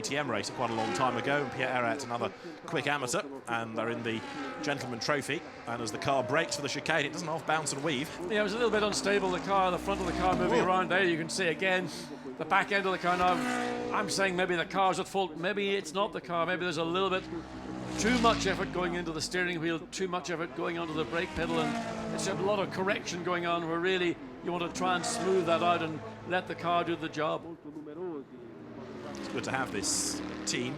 DTM racer quite a long time ago, and Pierre Errath, another quick amateur, and they're in the Gentleman Trophy. And as the car brakes for the chicane, it doesn't half bounce and weave. Yeah, it was a little bit unstable, the front of the car moving around there. You can see again the back end of the car. Now, I'm saying maybe the car's at fault. Maybe it's not the car. Maybe there's a little bit too much effort going into the steering wheel, too much effort going onto the brake pedal, and it's a lot of correction going on where really you want to try and smooth that out and let the car do the job. It's good to have this team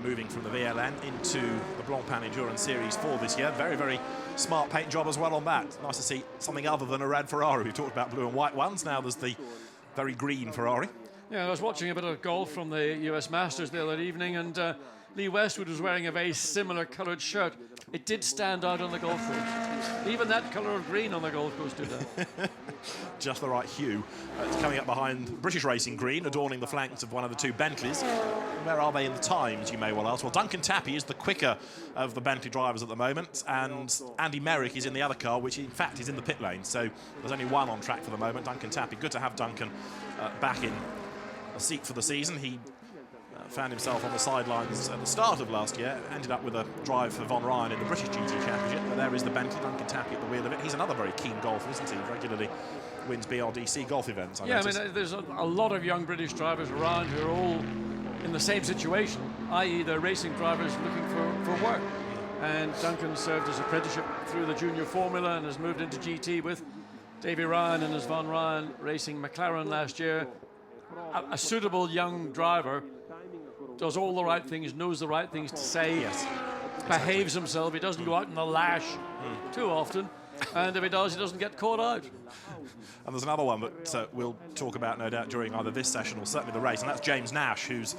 moving from the VLN into the Blancpain Endurance Series 4 this year. Very, very smart paint job as well on that. Nice to see something other than a red Ferrari. We've talked about blue and white ones. Now there's the very green Ferrari. Yeah, I was watching a bit of golf from the US Masters the other evening, and Lee Westwood was wearing a very similar coloured shirt. It did stand out on the golf course. Even that colour of green on the golf course did that. Just the right hue. It's coming up behind British Racing green, adorning the flanks of one of the two Bentleys. Where are they in the times, you may well ask? Well, Duncan Tappy is the quicker of the Bentley drivers at the moment, and Andy Merrick is in the other car, which in fact is in the pit lane. So there's only one on track for the moment, Duncan Tappy. Good to have Duncan back in a seat for the season. He found himself on the sidelines at the start of last year, ended up with a drive for Von Ryan in the British GT Championship, but there is the Bentley, Duncan Tappy at the wheel of it. He's another very keen golfer, isn't he? Regularly wins BRDC golf events. I mean, there's a lot of young British drivers around who are all in the same situation, i.e. they're racing drivers looking for work. And Duncan served his apprenticeship through the junior formula and has moved into GT with Davy Ryan and his Von Ryan racing McLaren last year. A suitable young driver, does all the right things, knows the right things to say, behaves himself, he doesn't go out in the lash too often, and if he does, he doesn't get caught out. And there's another one that we'll talk about, no doubt, during either this session or certainly the race, and that's James Nash, who's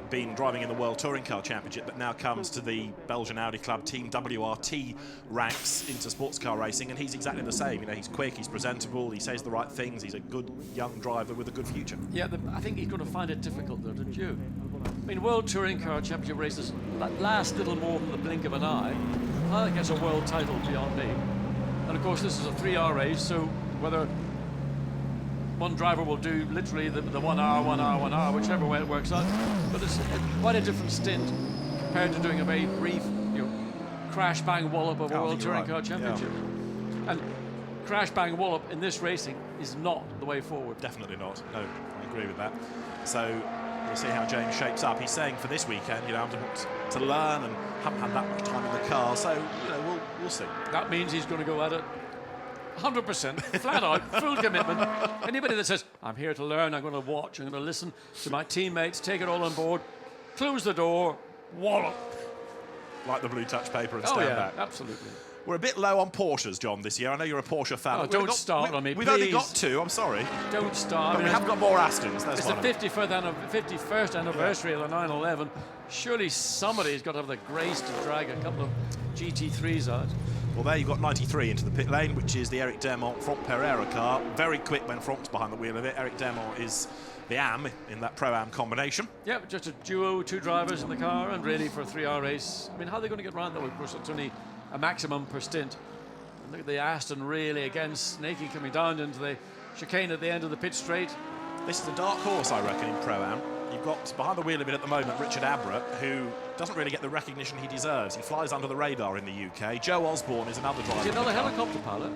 been driving in the World Touring Car Championship, but now comes to the Belgian Audi Club Team WRT ranks into sports car racing, and he's exactly the same. You know, he's quick, he's presentable, he says the right things, he's a good young driver with a good future. Yeah, I think he's going to find it difficult, though, don't you? I mean, World Touring Car Championship races last little more than the blink of an eye. I think it's a world title beyond me. And of course, this is a 3-hour race, so whether one driver will do literally the 1 hour, 1 hour, 1 hour, whichever way it works out. But it's quite a different stint compared to doing a very brief, crash bang wallop of a World Touring Car Championship. Yeah. And crash bang wallop in this racing is not the way forward. Definitely not. No, I agree with that. So we'll see how James shapes up. He's saying for this weekend, I want to learn and haven't had that much time in the car. So we'll see. That means he's going to go at it 100%, flat out, full commitment. Anybody that says, I'm here to learn, I'm going to watch, I'm going to listen to my teammates, take it all on board, close the door, wallop. Like the blue touch paper and stand back. Absolutely. We're a bit low on Porsches, John, this year. I know you're a Porsche fan. Oh, don't start on me, We've please. only got 2, I'm sorry. Don't start. But we have got more Astons. It's the 51st anniversary of the 911. Surely somebody's got to have the grace to drag a couple of GT3s out. Well, there you've got 93 into the pit lane, which is the Eric Dermont Franck Pereira car. Very quick when Franck's behind the wheel of it. Eric Dermont is the AM in that Pro-Am combination. Yeah, just a duo, 2 drivers in the car, and really for a 3-hour race. I mean, how are they going to get around that? Of course, it's only a maximum per stint. And look at the Aston really, again, snaky coming down into the chicane at the end of the pit straight. This is a dark horse, I reckon, in Pro-Am. You've got behind the wheel of it at the moment Richard Abbott, who doesn't really get the recognition he deserves. He flies under the radar in the UK. Joe Osborne is another driver. Is he another helicopter pilot?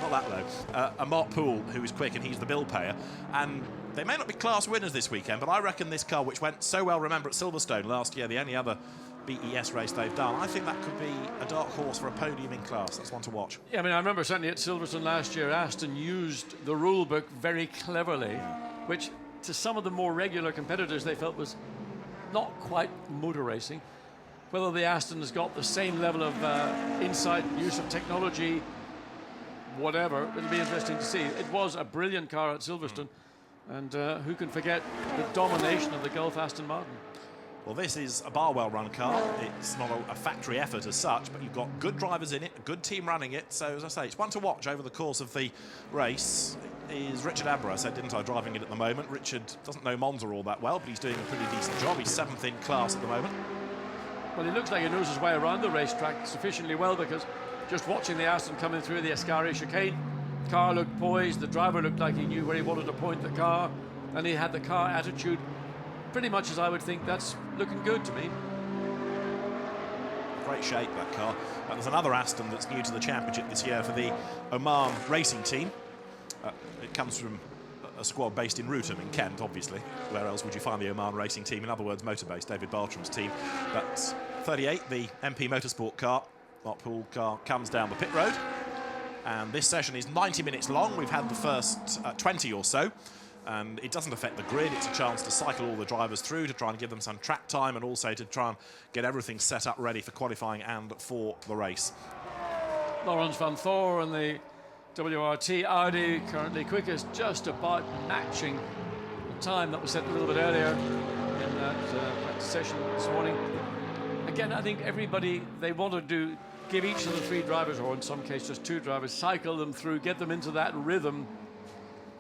Not that low. And Mark Poole, who is quick, and he's the bill payer. And they may not be class winners this weekend, but I reckon this car, which went so well, remember, at Silverstone last year, the only other BES race they've done, I think that could be a dark horse for a podium in class. That's one to watch. Yeah, I mean, I remember certainly at Silverstone last year, Aston used the rule book very cleverly, which to some of the more regular competitors they felt was not quite motor racing. Whether the Aston has got the same level of insight, use of technology, whatever, it'll be interesting to see. It was a brilliant car at Silverstone, and who can forget the domination of the Gulf Aston Martin. Well, this is a Barwell-run car. It's not a factory effort as such, but you've got good drivers in it, a good team running it. So, as I say, it's one to watch over the course of the race. Is Richard Abbott, I said, didn't I, driving it at the moment. Richard doesn't know Monza all that well, but he's doing a pretty decent job. He's 7th in class at the moment. Well, he looks like he knows his way around the racetrack sufficiently well, because just watching the Aston coming through the Ascari chicane, the car looked poised, the driver looked like he knew where he wanted to point the car, and he had the car attitude pretty much as I would think, that's looking good to me. Great shape, that car. There's another Aston that's new to the championship this year for the Oman racing team. It comes from a squad based in Rootham in Kent, obviously. Where else would you find the Oman racing team? In other words, motor-based, David Bartram's team. But 38, the MP Motorsport car, Lockpool car, comes down the pit road. And this session is 90 minutes long. We've had the first 20 or so. And it doesn't affect the grid. It's a chance to cycle all the drivers through to try and give them some track time and also to try and get everything set up ready for qualifying and for the race. Laurens van Thor and the WRT Audi currently quickest, just about matching the time that was set a little bit earlier in that practice session this morning. Again, I think everybody, they want to give each of the 3 drivers, or in some cases just 2 drivers, cycle them through, get them into that rhythm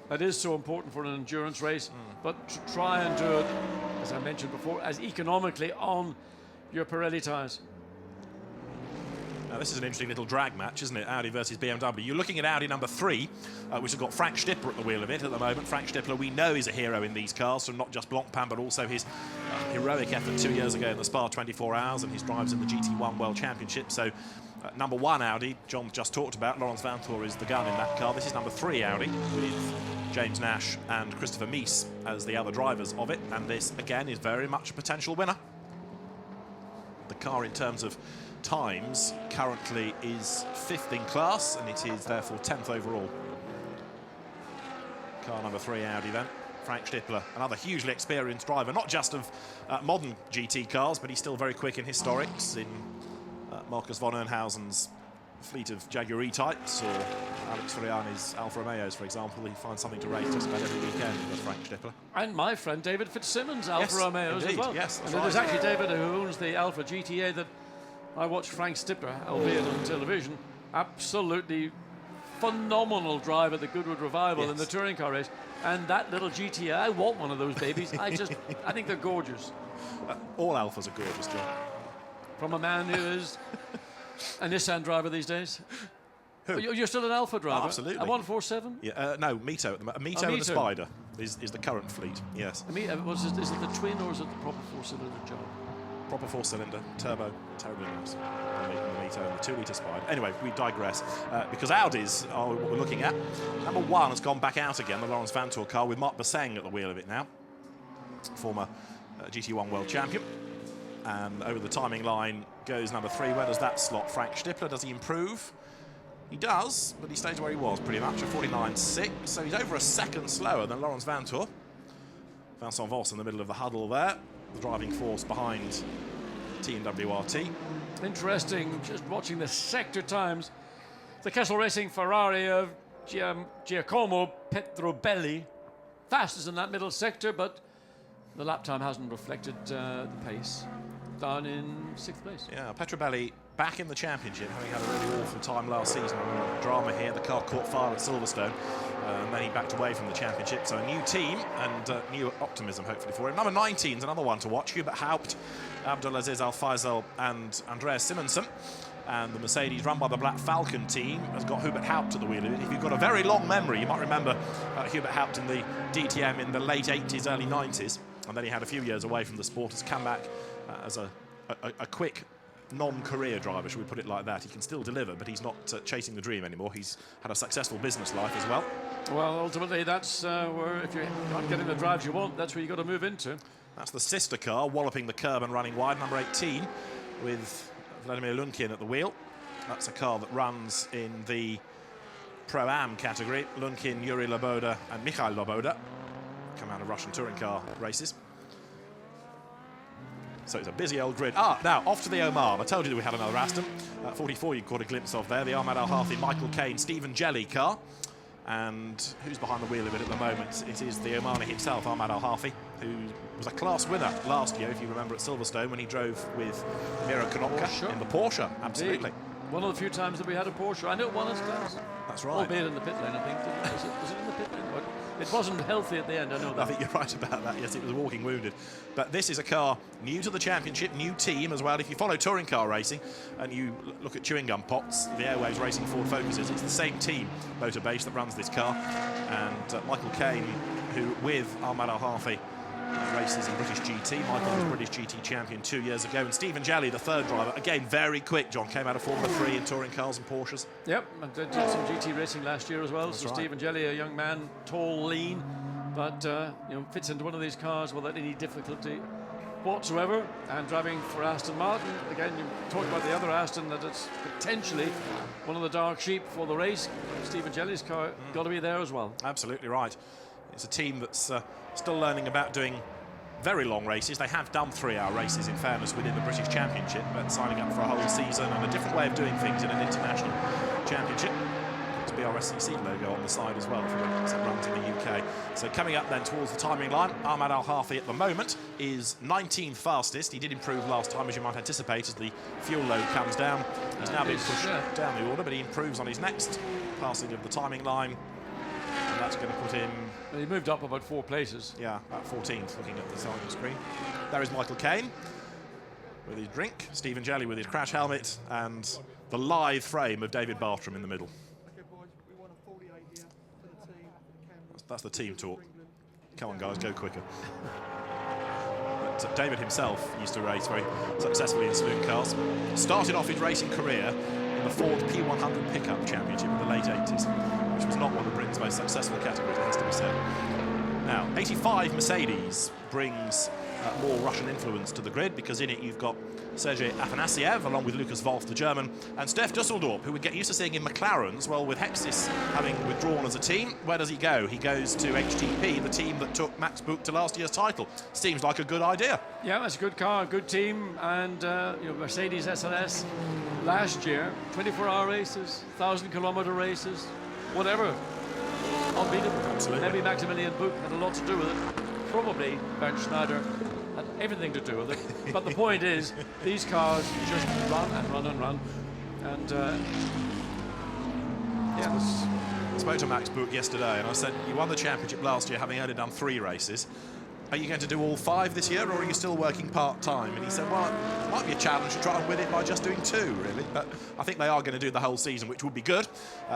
that is so important for an endurance race, but to try and do it, as I mentioned before, as economically on your Pirelli tyres. Now, this is an interesting little drag match, isn't it? Audi versus BMW. You're looking at Audi number 3, which has got Frank Stippler at the wheel of it at the moment. Frank Stippler, we know, is a hero in these cars, from not just Blancpain, but also his heroic effort 2 years ago in the Spa 24 Hours and his drives in the GT1 World Championship. So, number 1 Audi, John just talked about, Laurens van Thor is the gun in that car. This is number 3 Audi with James Nash and Christopher Mies as the other drivers of it. And this, again, is very much a potential winner. The car, in terms of times, currently is 5th in class, and it is therefore 10th overall. Car number 3 Audi then. Frank Stippler, another hugely experienced driver, not just of modern GT cars, but he's still very quick in historics, in Marcus von Ernhausen's fleet of Jaguar E-types, or Alex Friani's Alfa Romeos, for example. He finds something to race just about every weekend with Frank Stippler. And my friend David Fitzsimmons' Alfa Romeos indeed, as well. Yes, and it is actually David who owns the Alfa GTA that I watched Frank Stippler, albeit on television. Absolutely phenomenal drive at the Goodwood Revival in the touring car race. And that little GTA, I want one of those babies. I think they're gorgeous. All Alphas are gorgeous, John. From a man who is a Nissan driver these days. Who? You're still an Alpha driver? Oh, absolutely. A 147? Yeah, no, Mito. Mito and the Spider is the current fleet, yes. Is it the twin or is it the proper 4-cylinder job? Proper 4-cylinder, turbo, terribly nice. The Mito and the 2-litre Spider. Anyway, we digress, because Audis are what we're looking at. Number 1 has gone back out again, the Laurens van Thor car, with Marc Basseng at the wheel of it now. Former GT1 world champion. And over the timing line goes number 3. Where does that slot Frank Stippler? Does he improve? He does, but he stays where he was pretty much, at 49.6. So he's over a second slower than Laurens van Thor. Vincent Voss in the middle of the huddle there, the driving force behind Team WRT. Interesting, just watching the sector times. The Kessel Racing Ferrari of Giacomo Petrobelli. Fastest in that middle sector, but the lap time hasn't reflected the pace. Down in 6th place. Yeah, Petrobelli back in the championship, having had a really awful time last season. Drama here, the car caught fire at Silverstone, and then he backed away from the championship. So a new team and new optimism, hopefully, for him. Number 19 is another one to watch. Hubert Haupt, Abdulaziz Al-Faisal and Andreas Simonsen. And the Mercedes, run by the Black Falcon team, has got Hubert Haupt at the wheel of it. If you've got a very long memory, you might remember Hubert Haupt in the DTM in the late 80s, early 90s. And then he had a few years away from the sport, has come back as a quick non-career driver, should we put it like that. He can still deliver, but he's not chasing the dream anymore. He's had a successful business life as well. Well, ultimately, that's where, if you're not getting the drives you want, that's where you've got to move into. That's the sister car, walloping the curb and running wide, number 18, with Vladimir Lunkin at the wheel. That's a car that runs in the Pro-Am category. Lunkin, Yuri Loboda and Mikhail Loboda come out of Russian touring car races. So it's a busy old grid. Now, off to the Oman. I told you that we had another Aston. 44 you caught a glimpse of there. The Ahmad Al-Harthi, Michael Caine, Stephen Jelly car. And who's behind the wheel of it at the moment? It is the Omani himself, Ahmad Al-Harthi, who was a class winner last year, if you remember, at Silverstone when he drove with Miro Konopka in the Porsche. Absolutely. Indeed. One of the few times that we had a Porsche. I know it won its class. That's right. Albeit in the pit lane, I think. Was it in the pit lane? It wasn't healthy at the end, I know that. I think you're right about that. Yes, it was walking wounded. But this is a car new to the championship, new team as well. If you follow touring car racing and you look at chewing gum pots, the Airways Racing Ford Focuses, it's the same team, Motorbase, that runs this car. And Michael Caine, who with Ahmad Al-Harthi races in British GT. Michael was British GT champion 2 years ago. And Stephen Jelly, the third driver, again, very quick, John, came out of Formula 3 in touring cars and Porsches. Yep, and did some GT racing last year as well. That's so right. Stephen Jelly, a young man, tall, lean, but fits into one of these cars without any difficulty whatsoever. And driving for Aston Martin, again, you talk about the other Aston, that it's potentially one of the dark sheep for the race. Stephen Jelly's car got to be there as well. Absolutely right. It's a team that's still learning about doing very long races. They have done 3-hour races, in fairness, within the British Championship, but signing up for a whole season and a different way of doing things in an international championship. It's BRSCC logo on the side as well for when it runs in the UK. So coming up then towards the timing line, Ahmad Al-Hafi at the moment is 19th fastest. He did improve last time, as you might anticipate, as the fuel load comes down. He's now being pushed down the order, but he improves on his next passing of the timing line. And that's going to put him... He moved up about 4 places. Yeah, about 14th, looking at the side of the screen. There is Michael Caine with his drink, Stephen Jelly with his crash helmet, and the lithe frame of David Bartram in the middle. Okay, boys, we want a 48 here for the team, for the cameras. That's the team talk. Come on, guys, go quicker. But David himself used to race very successfully in saloon cars. Started off his racing career in the Ford P100 Pickup Championship in the late 80s, which was not one of Britain's most successful categories, it has to be said. Now, 85 Mercedes brings more Russian influence to the grid, because in it you've got Sergei Afanasiev, along with Lucas Wolf, the German, and Steph Dusseldorp, who we get used to seeing in McLarens. Well, with Hexis having withdrawn as a team, where does he go? He goes to HTP, the team that took Max Buch to last year's title. Seems like a good idea. Yeah, that's a good car, good team, and Mercedes SLS last year, 24-hour races, 1,000-kilometer races, whatever, unbeatable. Absolutely. Maybe Maximilian Buch had a lot to do with it. Probably Bernd Schneider had everything to do with it. But the point is, these cars just run and run and run. And I spoke to Max Buch yesterday, and I said, you won the championship last year having only done 3 races. Are you going to do all 5 this year, or are you still working part-time? And he said, well, it might be a challenge to try and win it by just doing 2, really. But I think they are going to do the whole season, which would be good.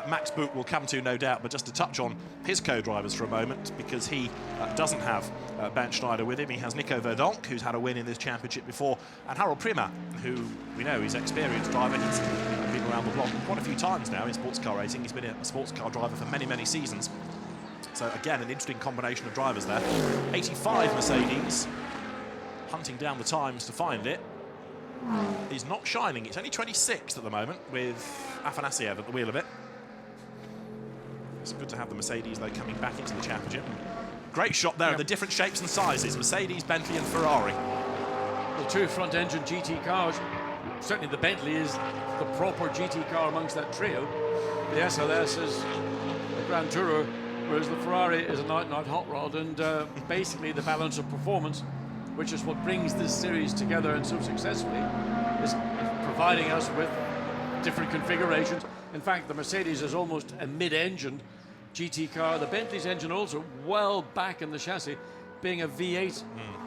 Max Buch will come to, no doubt, but just to touch on his co-drivers for a moment, because he doesn't have Bernd Schneider with him. He has Nico Verdonk, who's had a win in this championship before, and Harold Prima, who we know is an experienced driver. He's been around the block quite a few times now in sports car racing. He's been a sports car driver for many, many seasons. So again, an interesting combination of drivers there. 85 Mercedes, hunting down the times to find it. Is not shining. It's only 26th at the moment, with Afanasiev at the wheel of it. It's good to have the Mercedes, though, coming back into the championship. Great shot there of the different shapes and sizes. Mercedes, Bentley and Ferrari. the 2 front-engine GT cars, certainly the Bentley is the proper GT car amongst that trio. The SLS is a Grand Tourer, whereas the Ferrari is an out-and-out hot rod, and basically the balance of performance, which is what brings this series together and so successfully, is providing us with different configurations. In fact, the Mercedes is almost a mid-engine GT car. The Bentley's engine also well back in the chassis, being a V8,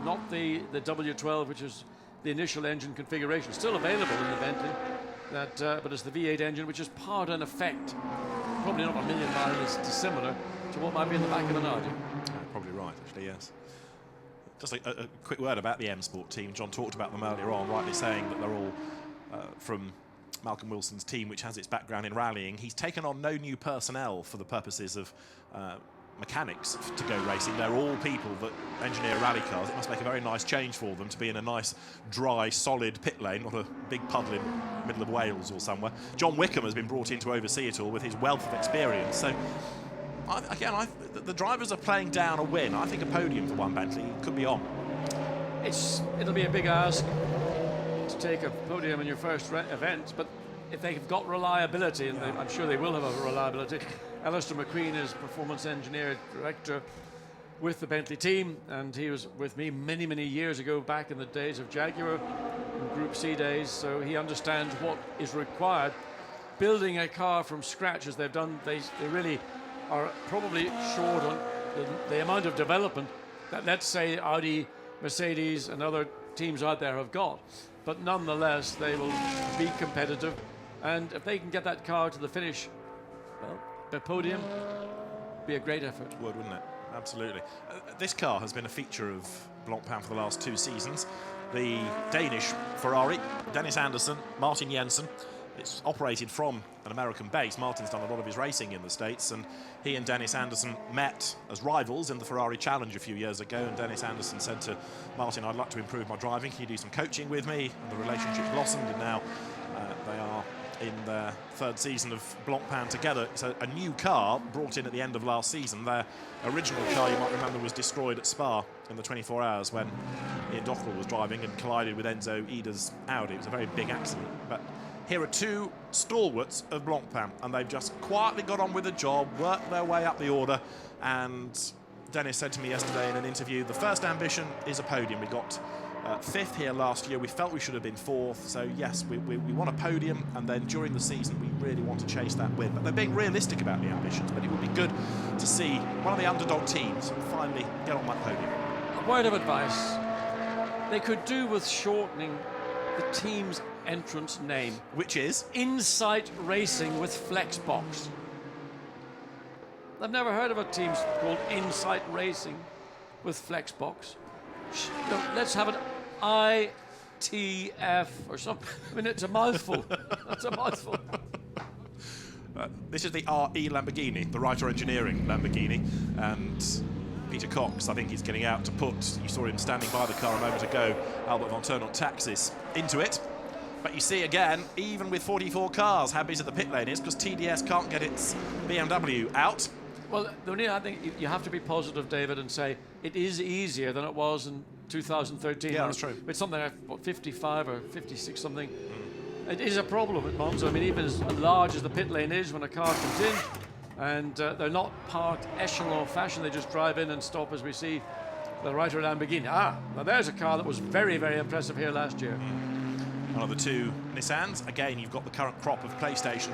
not the W12, which is the initial engine configuration. Still available in the Bentley, but it's the V8 engine, which is part and effect. Probably not a million miles dissimilar to what might be in the back of an Audi. Probably right, actually, yes. Just a quick word about the M Sport team. John talked about them earlier on, rightly saying that they're all from Malcolm Wilson's team, which has its background in rallying. He's taken on no new personnel for the purposes of mechanics to go racing. They're all people that engineer rally cars. It must make a very nice change for them to be in a nice, dry, solid pit lane, not a big puddle in the middle of Wales or somewhere. John Wickham has been brought in to oversee it all with his wealth of experience. So, the drivers are playing down a win. I think a podium for one Bentley could be on. It'll be a big ask to take a podium in your first event, but if they've got reliability, and I'm sure they will have a reliability. Alistair McQueen is performance engineer director with the Bentley team, and he was with me many, many years ago, back in the days of Jaguar and Group C days, so he understands what is required. Building a car from scratch, as they've done, they really are probably short on the amount of development that, let's say, Audi, Mercedes and other teams out there have got. But nonetheless, they will be competitive, and if they can get that car to the finish, well, the podium be a great effort. Would, wouldn't it? Absolutely. This car has been a feature of Blancpain for the last 2 seasons. The Danish Ferrari, Dennis Anderson, Martin Jensen. It's operated from an American base. Martin's done a lot of his racing in the States, and he and Dennis Anderson met as rivals in the Ferrari Challenge a few years ago, and Dennis Anderson said to Martin, I'd like to improve my driving, can you do some coaching with me? And the relationship blossomed, and now they are in their 3rd season of Blancpain together. It's a new car brought in at the end of last season. Their original car, you might remember, was destroyed at Spa in the 24 hours when Ian Dockrell was driving and collided with Enzo Ida's Audi. It was a very big accident. But here are 2 stalwarts of Blancpain, and they've just quietly got on with the job, worked their way up the order, and Dennis said to me yesterday in an interview, the first ambition is a podium. We got 5th here last year. We felt we should have been 4th, so yes, we want a podium, and then during the season we really want to chase that win. But they're being realistic about the ambitions, but it would be good to see one of the underdog teams finally get on that podium. A word of advice, they could do with shortening the team's entrance name, Which is? Insight Racing with Flexbox. I've never heard of a team called Insight Racing with Flexbox. No, let's have it ITF or something. I mean, it's a mouthful. It's a mouthful. This is the RE Lamborghini, the Writer Engineering Lamborghini, and Peter Cox, I think he's getting out to put, you saw him standing by the car a moment ago, Albert von Turnant Taxis, into it. But you see again, even with 44 cars, how busy the pit lane is, because TDS can't get its BMW out. Well, I think you have to be positive, David, and say it is easier than it was in 2013. Yeah, that's true. It's something like, what, 55 or 56 something. It is a problem at Monza. I mean, even as large as the pit lane is when a car comes in, and they're not parked echelon fashion, they just drive in and stop, as we see the Writer Lamborghini. Now there's a car that was very, very impressive here last year. One of the 2 Nissans. Again, you've got the current crop of PlayStation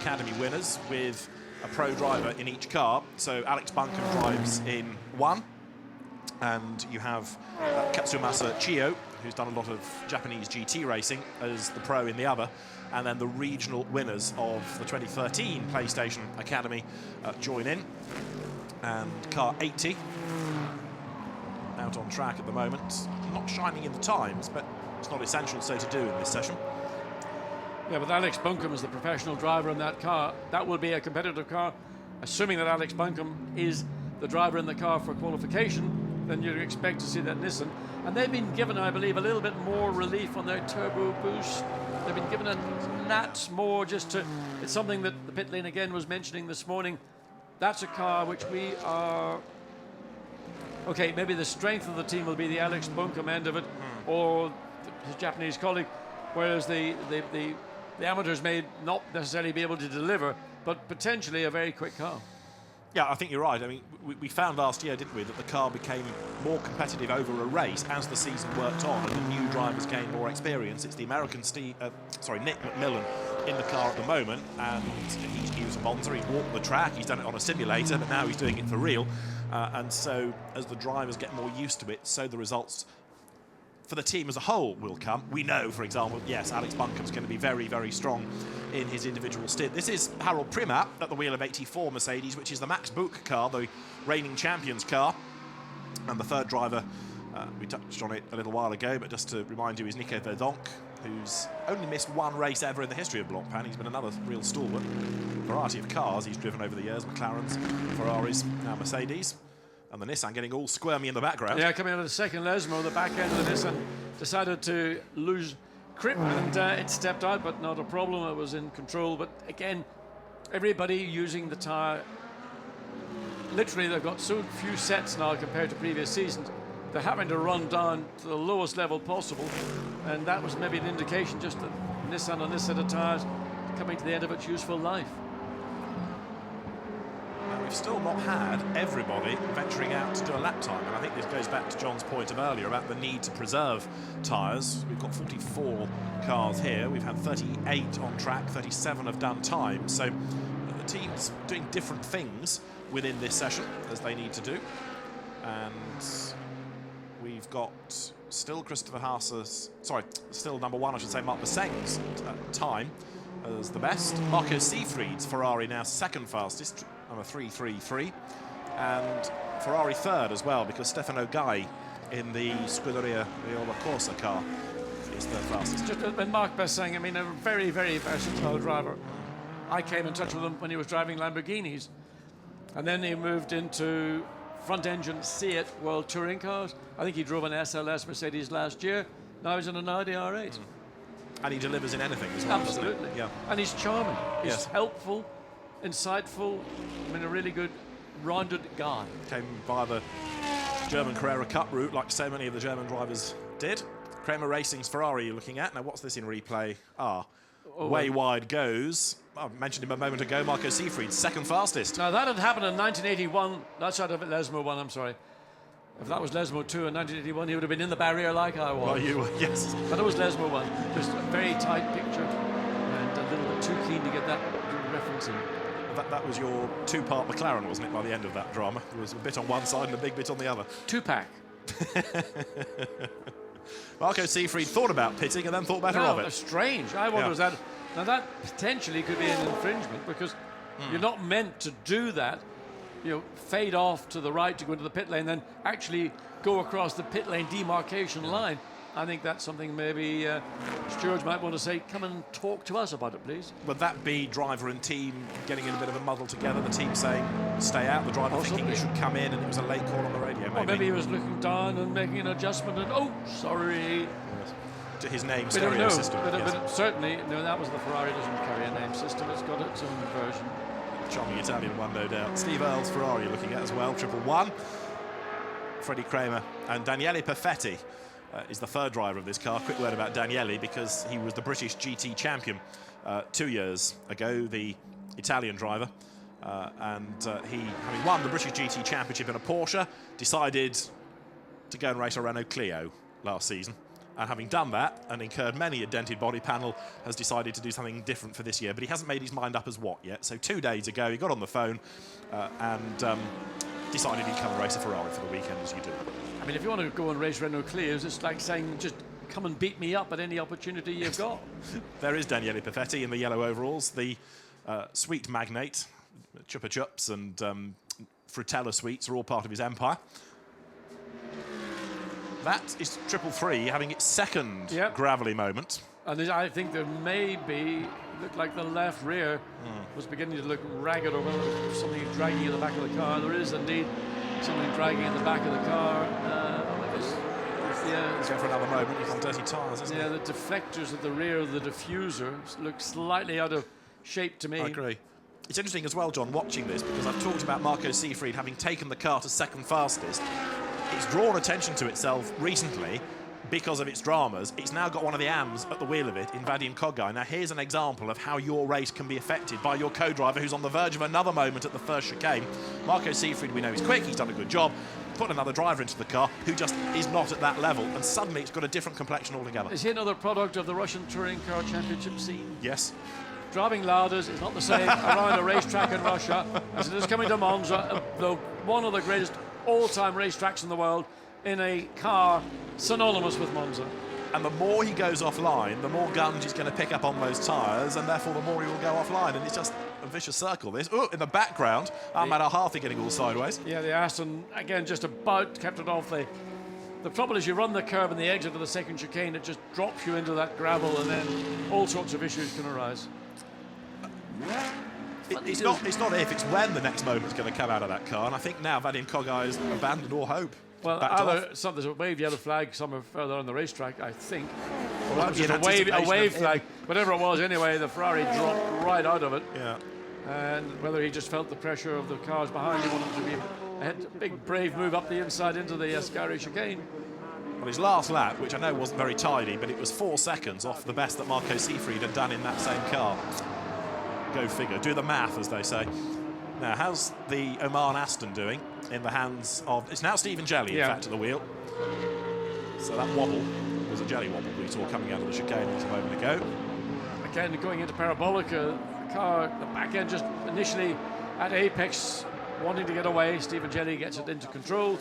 Academy winners with a pro driver in each car. So Alex Buncombe drives in one, and you have Katsumasa Chiyo, who's done a lot of Japanese GT racing, as the pro in the other, and then the regional winners of the 2013 PlayStation Academy join in, and car 80 out on track at the moment, not shining in the times, but it's not essential so to do in this session. Yeah, with Alex Buncombe as the professional driver in that car, that will be a competitive car. Assuming that Alex Buncombe is the driver in the car for qualification, then you'd expect to see that Nissan. And they've been given, I believe, a little bit more relief on their turbo boost. They've been given a nats more just to... It's something that the pit lane again was mentioning this morning. That's a car which we are... Okay, maybe the strength of the team will be the Alex Buncombe end of it, or his Japanese colleague, whereas the amateurs may not necessarily be able to deliver, but potentially a very quick car. Yeah, I think you're right. I mean, we found last year, didn't we, that the car became more competitive over a race as the season worked on and the new drivers gained more experience. It's the American Nick McMillan in the car at the moment, and he was a Monza. He walked the track. He's done it on a simulator, but now he's doing it for real. And so as the drivers get more used to it, so the results for the team as a whole will come. We know, for example, yes, Alex Buncombe's going to be very, very strong in his individual stint. This is Harold Primat at the wheel of 84 Mercedes, which is the Max Buch car, the reigning champions car. And the 3rd driver, we touched on it a little while ago, but just to remind you, is Nico Verdonk, who's only missed 1 race ever in the history of Blancpain. He's been another real stalwart. Variety of cars he's driven over the years, McLarens, Ferraris, now Mercedes. And the Nissan getting all squirmy in the background. Yeah, coming out of the second Lesmo, the back end of the Nissan decided to lose grip, and it stepped out, but not a problem. It was in control. But again, everybody using the tyre. Literally, they've got so few sets now compared to previous seasons. They're having to run down to the lowest level possible, and that was maybe an indication just that Nissan on this set of tyres coming to the end of its useful life. We've still not had everybody venturing out to do a lap time, and I think this goes back to John's point of earlier about the need to preserve tyres. We've got 44 cars here. We've had 38 on track, 37 have done time. So the team's doing different things within this session as they need to do. And we've got still Christopher Haas's, still number 1, I should say, Mark Basseng's time as the best. Marco Seefried's Ferrari now 2nd fastest, number 333, and Ferrari 3rd as well, because Stefano Gai in the Scuderia Viola Corsa car is third fastest. Just when Mark Best saying, I mean, a very, very versatile driver. I came in touch with him when he was driving Lamborghinis, and then he moved into front-engine Seat World Touring cars. I think he drove an SLS Mercedes last year. Now he's in an Audi R8. And he delivers in anything as well. Absolutely. Yeah. And he's charming. He's Yes. helpful, insightful. I mean, a really good, rounded guy. Came via the German Carrera Cup route, like so many of the German drivers did. Kramer Racing's Ferrari you're looking at. Now, what's this in replay? Way wide goes. I mentioned him a moment ago, Marco Seefried, second fastest. Now, that had happened in 1981. That's out of Lesmo 1, I'm sorry. If that was Lesmo 2 in 1981, he would have been in the barrier like I was. Well, you were, yes. But it was Lesmo 1. Just a very tight picture and a little bit too keen to get that reference in. That was your two-part McLaren, wasn't it, by the end of that drama? There was a bit on one side and a big bit on the other. Two-pack. Marco Seefried thought about pitting and then thought better of it. Strange. I wonder, was that... Now, that potentially could be an infringement because you're not meant to do that. You know, fade off to the right to go into the pit lane, then actually go across the pit lane demarcation line. I think that's something maybe stewards might want to say, come and talk to us about it, please. Would that be driver and team getting in a bit of a muddle together? The team saying, stay out, the driver thinking he should come in, and it was a late call on the radio, maybe? Or maybe he was looking down and making an adjustment and, oh, sorry. To his name We stereo don't know, system. but, Yes. but certainly, no, that was the Ferrari doesn't carry a name system. It's got its own version. Charming Italian one, no doubt. Steve Earle's Ferrari you're looking at as well, 111. Freddie Kramer and Daniele Perfetti is the third driver of this car. Quick word about Daniele, because he was the British GT champion 2 years ago, the Italian driver. He, having won the British GT championship in a Porsche, decided to go and race a Renault Clio last season. And having done that and incurred many a dented body panel, has decided to do something different for this year. But he hasn't made his mind up as what yet. So 2 days ago, he got on the phone and decided he'd come and race a Ferrari for the weekend, as you do. I mean, if you want to go and race Renault Clios, it's like saying, just come and beat me up at any opportunity you've got. There is Daniele Perfetti in the yellow overalls, the sweet magnate. Chupa Chups and Frutella sweets are all part of his empire. That is 333 having its second gravelly moment. And I think there may be, looked like the left rear was beginning to look ragged, or whether there was something dragging in the back of the car. There is indeed something dragging in the back of the car. He's going for another moment. He's on dirty tyres, isn't he? Yeah, the deflectors at the rear of the diffuser look slightly out of shape to me. I agree. It's interesting as well, John, watching this, because I've talked about Marco Seefried having taken the car to second fastest. It's drawn attention to itself recently because of its dramas. It's now got one of the AMs at the wheel of it in Vadim Kogai. Now, here's an example of how your race can be affected by your co-driver who's on the verge of another moment at the first chicane. Marco Seefried, we know he's quick, he's done a good job. Put another driver into the car who just is not at that level, and suddenly it's got a different complexion altogether. Is he another product of the Russian Touring Car Championship scene? Yes. Driving Lauders is not the same around a racetrack in Russia as it is coming to Monza, one of the greatest all-time racetracks in the world, in a car synonymous with Monza. And the more he goes offline, the more guns he's going to pick up on those tyres, and therefore the more he will go offline. And it's just a vicious circle, this. Oh, in the background, Ahmad Al-Harthi getting all sideways. Yeah, the Aston, again, just about kept it off. The trouble is you run the curve and the exit of the second chicane, it just drops you into that gravel, and then all sorts of issues can arise. It's not if, it's when the next moment's going to come out of that car. And I think now Vadim Kogai has abandoned all hope. Well, there's a waved yellow flag somewhere further on the racetrack, I think. Or that was just a wave flag. Whatever it was, anyway, the Ferrari dropped right out of it. Yeah. And whether he just felt the pressure of the cars behind, he wanted to be a big, brave move up the inside into the Ascari chicane. Well, his last lap, which I know wasn't very tidy, but it was 4 seconds off the best that Marco Seefried had done in that same car. Go figure. Do the math, as they say. Now, how's the Oman Aston doing in the hands of... It's now Stephen Jelly, in fact, at the wheel. So that wobble was a jelly wobble we saw coming out of the chicane a moment ago. Again, going into Parabolica, the car, the back end just initially at apex, wanting to get away. Stephen Jelly gets it into control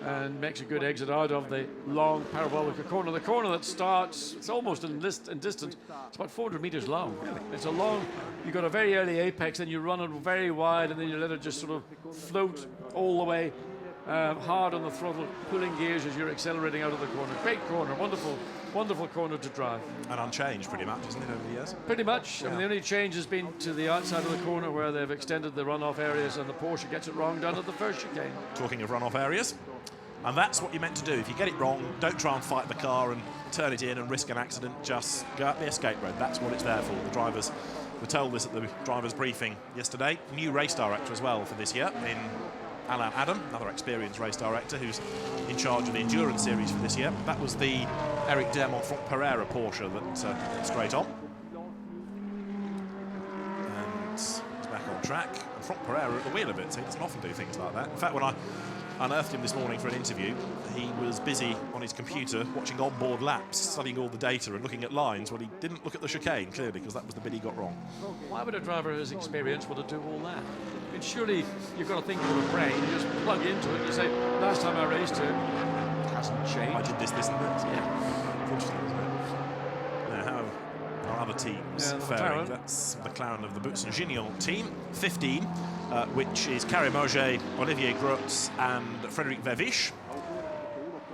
and makes a good exit out of the long Parabolica corner. The corner that starts, it's almost in distance, it's about 400 meters long. It's a long, you've got a very early apex, then you run it very wide, and then you let it just sort of float all the way hard on the throttle, pulling gears as you're accelerating out of the corner. Great corner, wonderful, wonderful corner to drive. And unchanged pretty much, isn't it, over the years? Pretty much. I mean, the only change has been to the outside of the corner where they've extended the runoff areas and the Porsche gets it wrong down at the first chicane. Talking of runoff areas, and that's what you're meant to do. If you get it wrong, don't try and fight the car and turn it in and risk an accident. Just go up the escape road. That's what it's there for. The drivers were told this at the drivers' briefing yesterday. New race director as well for this year in Alain Adam, another experienced race director who's in charge of the endurance series for this year. That was the Eric Dermont Franck Pereira Porsche that straight on. And he's back on track. And Franck Pereira at the wheel a bit, so he doesn't often do things like that. In fact, when I unearthed him this morning for an interview, he was busy on his computer watching onboard laps, studying all the data and looking at lines. Well, he didn't look at the chicane, clearly, because that was the bit he got wrong. Why would a driver who's experienced want to do all that? I mean, surely you've got to think with a brain. You just plug into it and you say, last time I raced it, it hasn't changed. I did this, and this. Yeah. It's interesting, isn't it? Now, how are other teams faring? That's the McLaren of the Boots and Gignon team, 15, which is Carré Mauger, Olivier Grotz and Frédéric Verviche.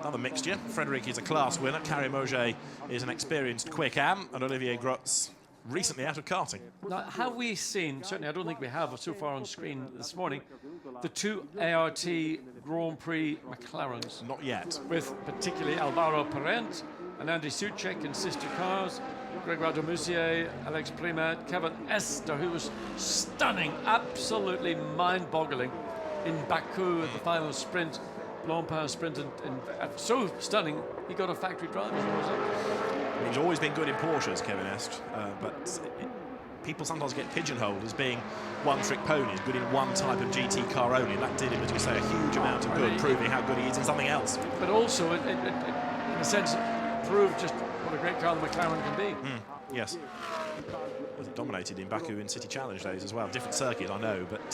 Another mixture. Frédéric is a class winner, Carré Mauger is an experienced quick am, and Olivier Grotz recently out of karting. Now, have we seen, certainly I don't think we have so far on screen this morning, the two ART Grand Prix McLarens? Not yet. With particularly Alvaro Parent and Andy Soucek in sister cars, Grégoire de Moussier, Alex Primat, Kevin Esther, who was stunning, absolutely mind-boggling in Baku at the final sprint, Blancpain sprint, and so stunning, he got a factory driver's result. He's always been good in Porsches, Kevin Est, but people sometimes get pigeonholed as being one-trick ponies, good in one type of GT car only, and that did him, as you say, a huge amount of good, proving how good he is in something else. But also, in a sense, proved just what a great car the McLaren can be. Yes. Was it dominated in Baku in City Challenge days as well? Different circuit, I know, but it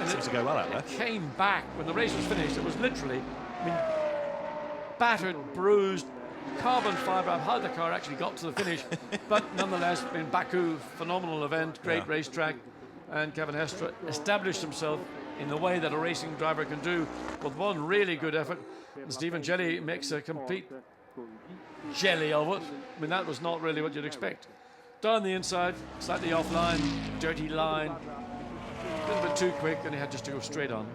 seems to go well out there. It came back when the race was finished. It was literally, I mean, battered, bruised, carbon fibre. How the car actually got to the finish, but nonetheless, in Baku, phenomenal event, great racetrack, and Kevin Hestra established himself in the way that a racing driver can do with one really good effort. And Stephen Jelly makes a complete jelly of it. I mean, that was not really what you'd expect. Down the inside, slightly offline, dirty line, a little bit too quick, and he had just to go straight on.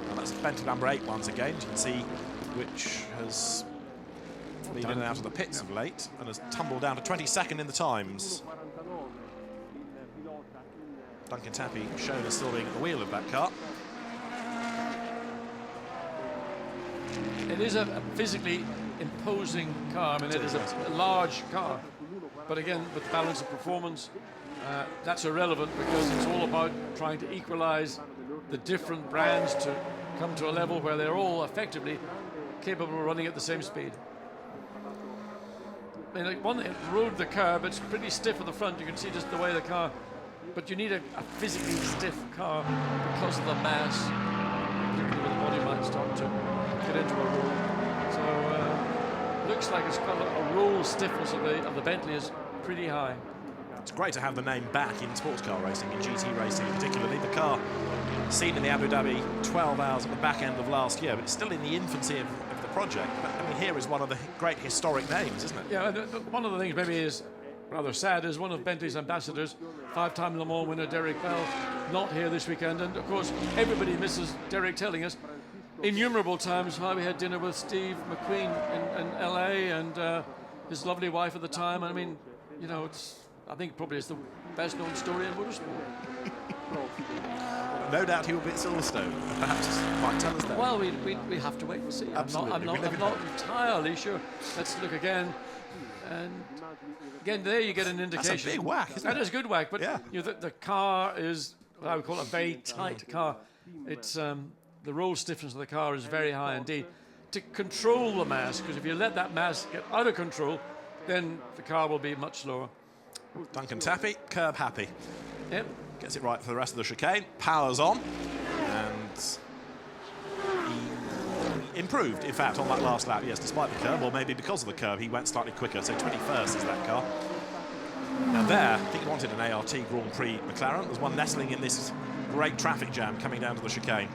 And that's Bentley number 8 once again. You can see which has been in and out of the pits of late and has tumbled down to 22nd in the times. Duncan Tappy shown as still being at the wheel of that car. It is a physically imposing car. I mean, it is a large car. But again, with balance of performance, that's irrelevant because it's all about trying to equalize the different brands to come to a level where they're all effectively capable of running at the same speed. I mean, like one that rode the curb, it's pretty stiff at the front. You can see just the way the car, but you need a physically stiff car because of the mass. Particularly where the body might start to get into a roll. So looks like it's got a roll stiffness of the Bentley is pretty high. It's great to have the name back in sports car racing, in GT racing particularly. The car seen in the Abu Dhabi 12 hours at the back end of last year, but it's still in the infancy of the project. But I mean, here is one of the great historic names, isn't it? Yeah, one of the things maybe is rather sad is one of Bentley's ambassadors, 5-time Le Mans winner Derek Bell, not here this weekend. And of course, everybody misses Derek telling us innumerable times how we had dinner with Steve McQueen in LA and his lovely wife at the time. I mean, you know, I think probably it's the best known story in motorsport. No doubt he will be at Silverstone. Perhaps might tell us that. Well, we have to wait and see. Absolutely. I'm not entirely sure. Let's look again. And again, there you get an indication. That's a big whack, isn't it? That is a good whack, but yeah. You know, the car is what I would call a very tight car. It's the roll stiffness of the car is very high indeed. To control the mass, because if you let that mass get out of control, then the car will be much slower. Duncan Tappy, curb happy. Yep. Gets it right for the rest of the chicane, powers on, and he improved, in fact, on that last lap, yes, despite the curb, or maybe because of the curb, he went slightly quicker, so 21st is that car. Now there, I think you wanted an ART Grand Prix McLaren. There's one nestling in this great traffic jam coming down to the chicane.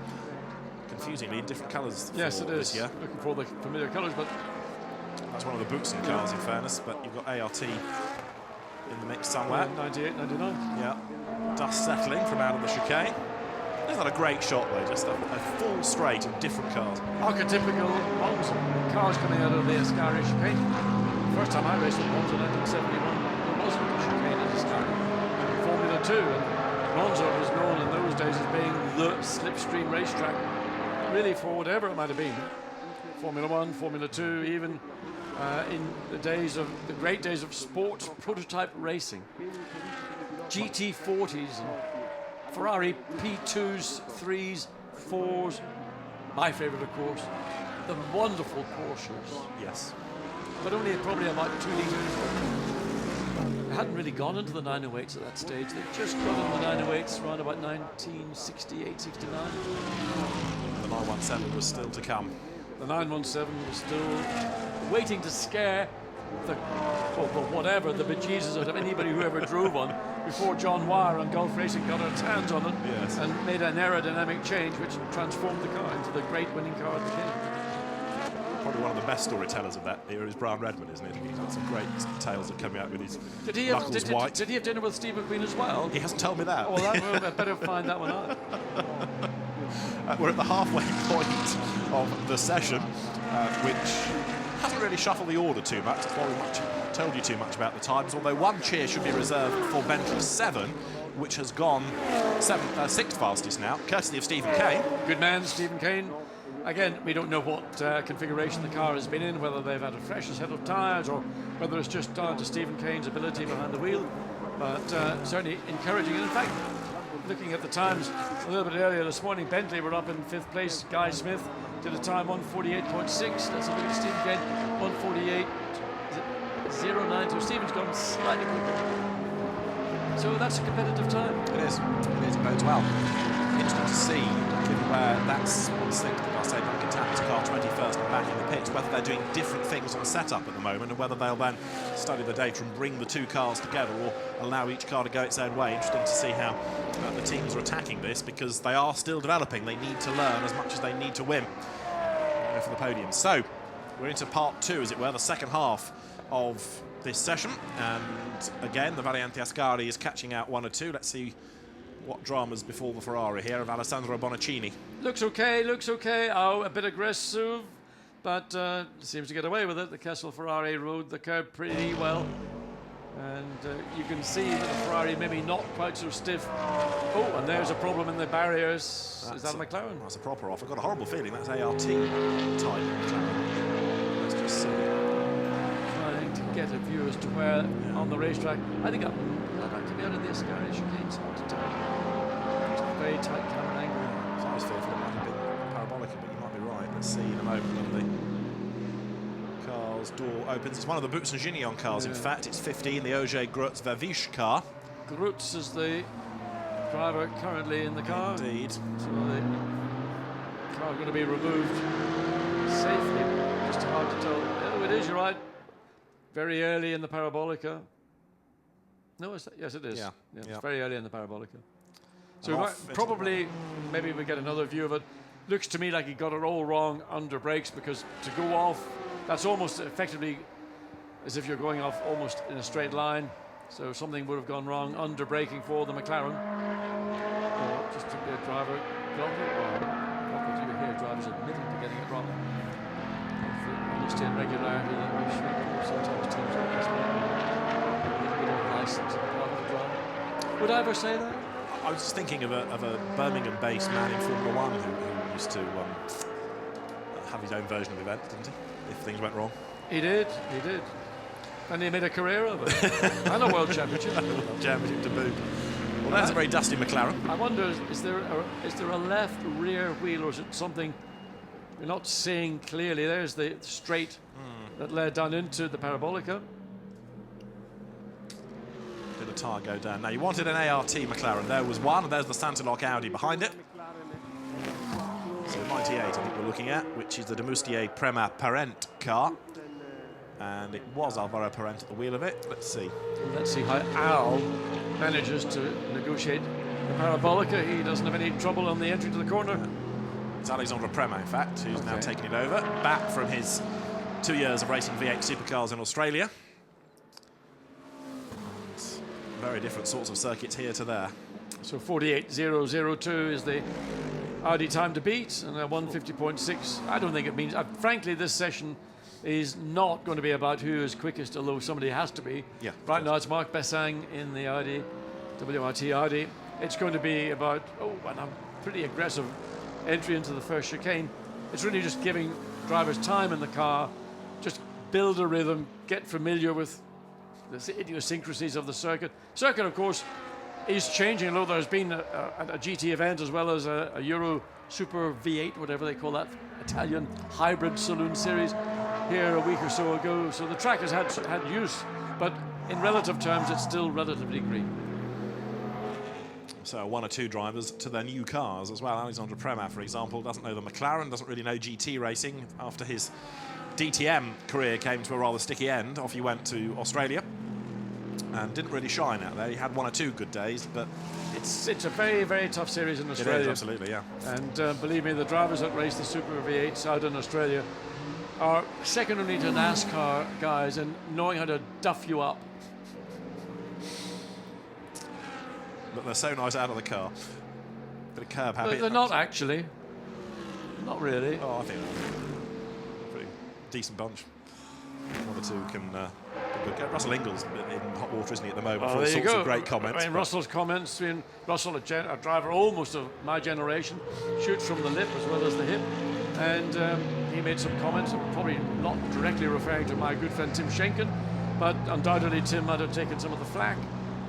Confusingly, in different colours. Yes, it is. This year. Looking for the familiar colours, but that's one of the Bootson cars, in fairness. But you've got ART in the mix somewhere. 98, 99. Yeah. Dust settling from out of the chicane. Isn't that a great shot, though? Just a full straight of different cars. Archetypical Monza. Cars coming out of the Ascari chicane. First time I raced at Monza in 1971, there wasn't a chicane at Ascari. Formula 2, and Monza was known in those days as being the slipstream racetrack, really for whatever it might have been. Formula 1, Formula 2, even in the great days of sports prototype racing. GT40s and Ferrari P2s, 3s, 4s. My favourite, of course, the wonderful Porsches. Yes. But only probably about 2 litres. They hadn't really gone into the 908s at that stage. They just got into the 908s around about 1968, 69. The 917 was still to come. The 917 was still waiting to scare the bejesus out of anybody who ever drove one before John Wire on Gulf Racing got its hands on it. Yes. And made an aerodynamic change which transformed the car into the great winning car it became. Probably one of the best storytellers of that era is Brian Redmond, isn't it? He's got some great tales that coming out with his knuckles white. Did he have dinner with Steve McQueen as well? He hasn't told me that. Oh, well, I better find that one out. We're at the halfway point of the session, which hasn't really shuffled the order too much. That's why we told you too much about the times, although one cheer should be reserved for Bentley 7, which has gone sixth fastest now, courtesy of Stephen Kane. Good man, Stephen Kane. Again, we don't know what configuration the car has been in, whether they've had a fresh set of tyres or whether it's just down to Stephen Kane's ability behind the wheel, but certainly encouraging. And in fact, looking at the times a little bit earlier this morning, Bentley were up in 5th place. Guy Smith did a time 1:48.6. Let's look at Stephen Kane, 1:48.09. So Stephen's gone slightly quicker. So that's a competitive time. It is. It is. It bodes well. Interesting to see, given where that's what's linked to, I say, Duncan Tappy's car 21st and back in the pits, whether they're doing different things on setup at the moment and whether they'll then study the data and bring the two cars together or allow each car to go its own way. Interesting to see how the teams are attacking this, because they are still developing. They need to learn as much as they need to win for the podium. So we're into part 2, as it were, the second half of this session, and again the Variante Ascari is catching out 1 or 2. Let's see what dramas before the Ferrari here of Alessandro Bonaccini. Looks okay, looks okay. Oh, a bit aggressive, but seems to get away with it. The Kessel Ferrari rode the curb pretty well, and you can see that the Ferrari maybe not quite so stiff. Oh, and there's a problem in the barriers. Is that a McLaren? That's a proper off. I've got a horrible feeling that's ART type McLaren. Let's just see. Trying to get a view as to where on the racetrack. I think I'd like to be out of the Ascari chicane. It's hard to tell. It's a very tight camera angle. So I was fearful it might have been parabolic, but you might be right. Let's see in a moment when the car's door opens. It's one of the Boutsen Gignon cars, in fact. It's 15, the Auger Grutz Verviche car. Grutz is the driver currently in the car. Indeed. So the car's going to be removed safely. Just hard to tell. Oh, it is, you're right. Very early in the parabolica. No, yes, it is. Yeah. It's very early in the parabolica. So And we off might probably, maybe we get another view of it. Looks to me like he got it all wrong under brakes, because to go off, that's almost effectively as if you're going off almost in a straight line. So something would have gone wrong under braking for the McLaren. Or just a driver got it wrong. Not that you hear drivers admitting to getting it wrong. Honesty and regularity that we should sometimes teams like this a little bit of license on the part of the driver. Would I ever say that? I was just thinking of a Birmingham-based man in Formula 1 who used to have his own version of the event, didn't he? If things went wrong. He did. And he made a career of it. And a world championship. Championship to boot. Well, that's a very dusty McLaren. I wonder, is there a left rear wheel, or is it something you're not seeing clearly? There's the straight that led down into the parabolica. Did a tyre go down? Now, you wanted an ART McLaren. There was one, and there's the Santilloc Audi behind it. So 98, I think we're looking at, which is the Demoustier Prema Parent car. And it was Alvaro Parent at the wheel of it. Let's see. Let's see how Al manages to negotiate the parabolica. He doesn't have any trouble on the entry to the corner. It's Alexandre Prema, in fact, who's now taking it over. Back from his 2 years of racing V8 supercars in Australia. And very different sorts of circuits here to there. So 48.002 is the Audi time to beat, and a 150.6. I don't think it means. Frankly, this session is not going to be about who is quickest, although somebody has to be. Yeah. Right now, it's Marc Bessang in the Audi, WRT Audi. It's going to be about and a pretty aggressive entry into the first chicane. It's really just giving drivers time in the car, just build a rhythm, get familiar with the idiosyncrasies of the circuit. Circuit, of course, is changing. Although there's been a GT event as well as a Euro Super V8, whatever they call that, Italian hybrid saloon series here a week or so ago. So the track has had use, but in relative terms, it's still relatively green. So 1 or 2 drivers to their new cars as well. Alexandre Prema, for example, doesn't know the McLaren, doesn't really know GT racing. After his DTM career came to a rather sticky end, off he went to Australia and didn't really shine out there. He had 1 or 2 good days, but it's a very, very tough series in Australia. It is, absolutely, yeah. And believe me, the drivers that race the Super V8s out in Australia are second only to NASCAR guys in knowing how to duff you up. But they're so nice out of the car. Bit of curb habit. They're not actually. Not really. Oh, I think they're a pretty decent bunch. 1 or 2 can be good. Russell Ingall's in hot water, isn't he, at the moment, for all sorts of great comments. I mean, Russell's comments, Russell, a driver almost of my generation, shoots from the lip as well as the hip. And he made some comments, probably not directly referring to my good friend Tim Schenken, but undoubtedly Tim might have taken some of the flack.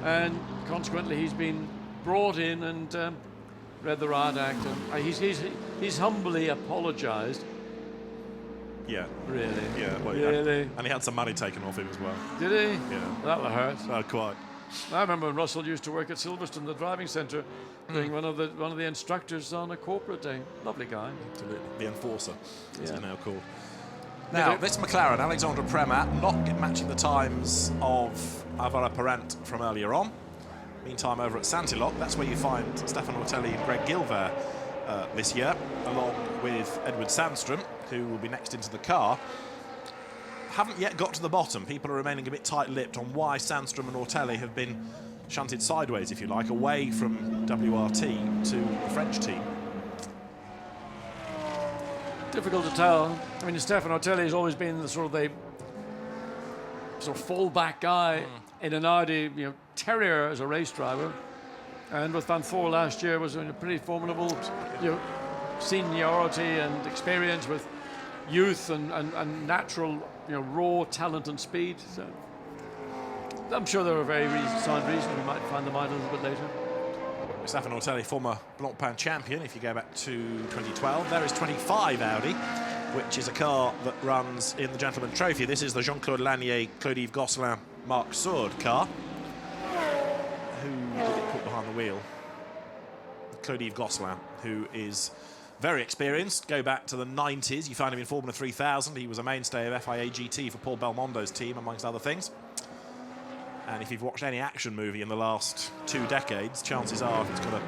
And consequently, he's been brought in and read the riot act. And he's humbly apologised. Yeah. Really? Yeah. Well, really? And he had some money taken off him as well. Did he? Yeah. That'll hurt. Oh, quite. I remember when Russell used to work at Silverstone, the driving centre, being one of the instructors on a corporate day. Lovely guy. Absolutely. The enforcer, as he's now called. Now, Now, this McLaren, Alexandre Prema, not matching the times of Alvaro Parent from earlier on. Meantime, over at Santilok, that's where you find Stefan Ortelli and Greg Gilver this year, along with Edward Sandstrom, who will be next into the car. Haven't yet got to the bottom. People are remaining a bit tight-lipped on why Sandstrom and Ortelli have been shunted sideways, if you like, away from WRT to the French team. difficult to tell. I mean, Stefan Ortelli has always been the sort of fallback guy in an Audi, terrier as a race driver. And with Van Voor last year was a pretty formidable, seniority and experience with youth and natural, raw talent and speed. So I'm sure there are very sound reasons. We might find them out a little bit later. Stefan Ortelli, former Blancpain champion, if you go back to 2012. There is 25 Audi, which is a car that runs in the Gentleman Trophy. This is the Jean-Claude Lanier, Claude-Yves Gosselin, Marc Sourde car. Who did it put behind the wheel? Claude-Yves Gosselin, who is very experienced. Go back to the 90s. You find him in Formula 3000. He was a mainstay of FIA GT for Paul Belmondo's team, amongst other things. And if you've watched any action movie in the last 2 decades, chances are, if it's got a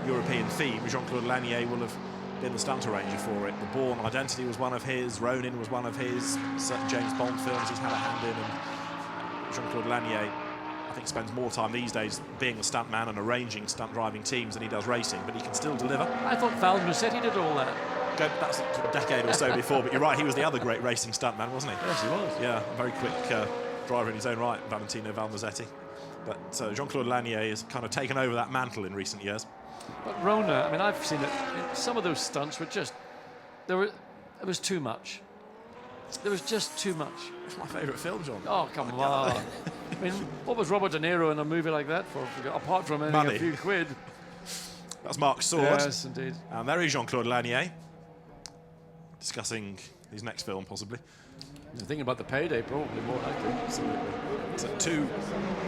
European theme, Jean-Claude Lanier will have been the stunt arranger for it. The Bourne Identity was one of his, Ronin was one of his, certain James Bond films he's had a hand in, and Jean-Claude Lanier, I think, spends more time these days being a stuntman and arranging stunt driving teams than he does racing, but he can still deliver. I thought Val Musetti did all that. That's a decade or so before, but you're right, he was the other great racing stuntman, wasn't he? Yes, he was. Yeah, a very quick driver in his own right, Valentino Valmazetti. But Jean-Claude Lanier has kind of taken over that mantle in recent years. But Rona, I mean, I've seen it. Some of those stunts were just, it was too much. There was just too much. It's my favourite film, John. Oh, come on. I mean, what was Robert De Niro in a movie like that for? Apart from earning a few quid. That's Marc Sourde. Yes, indeed. And there is Jean-Claude Lanier, discussing his next film, possibly. He's thinking about the payday, probably, more likely. Absolutely. So 2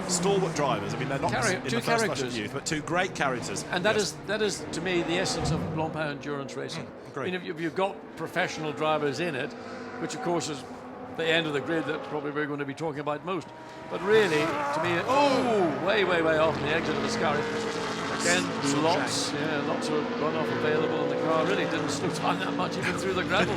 stalwart drivers. I mean, they're not in the first rush of youth, but 2 great characters. And that is, to me, the essence of Blancpain endurance racing. Great. I mean, if you've got professional drivers in it, which, of course, is the end of the grid that probably we're going to be talking about most. But really, to me, oh, way off on the exit of the Ascari. Again, lots of runoff available, and the car really didn't slow down that much even through the gravel.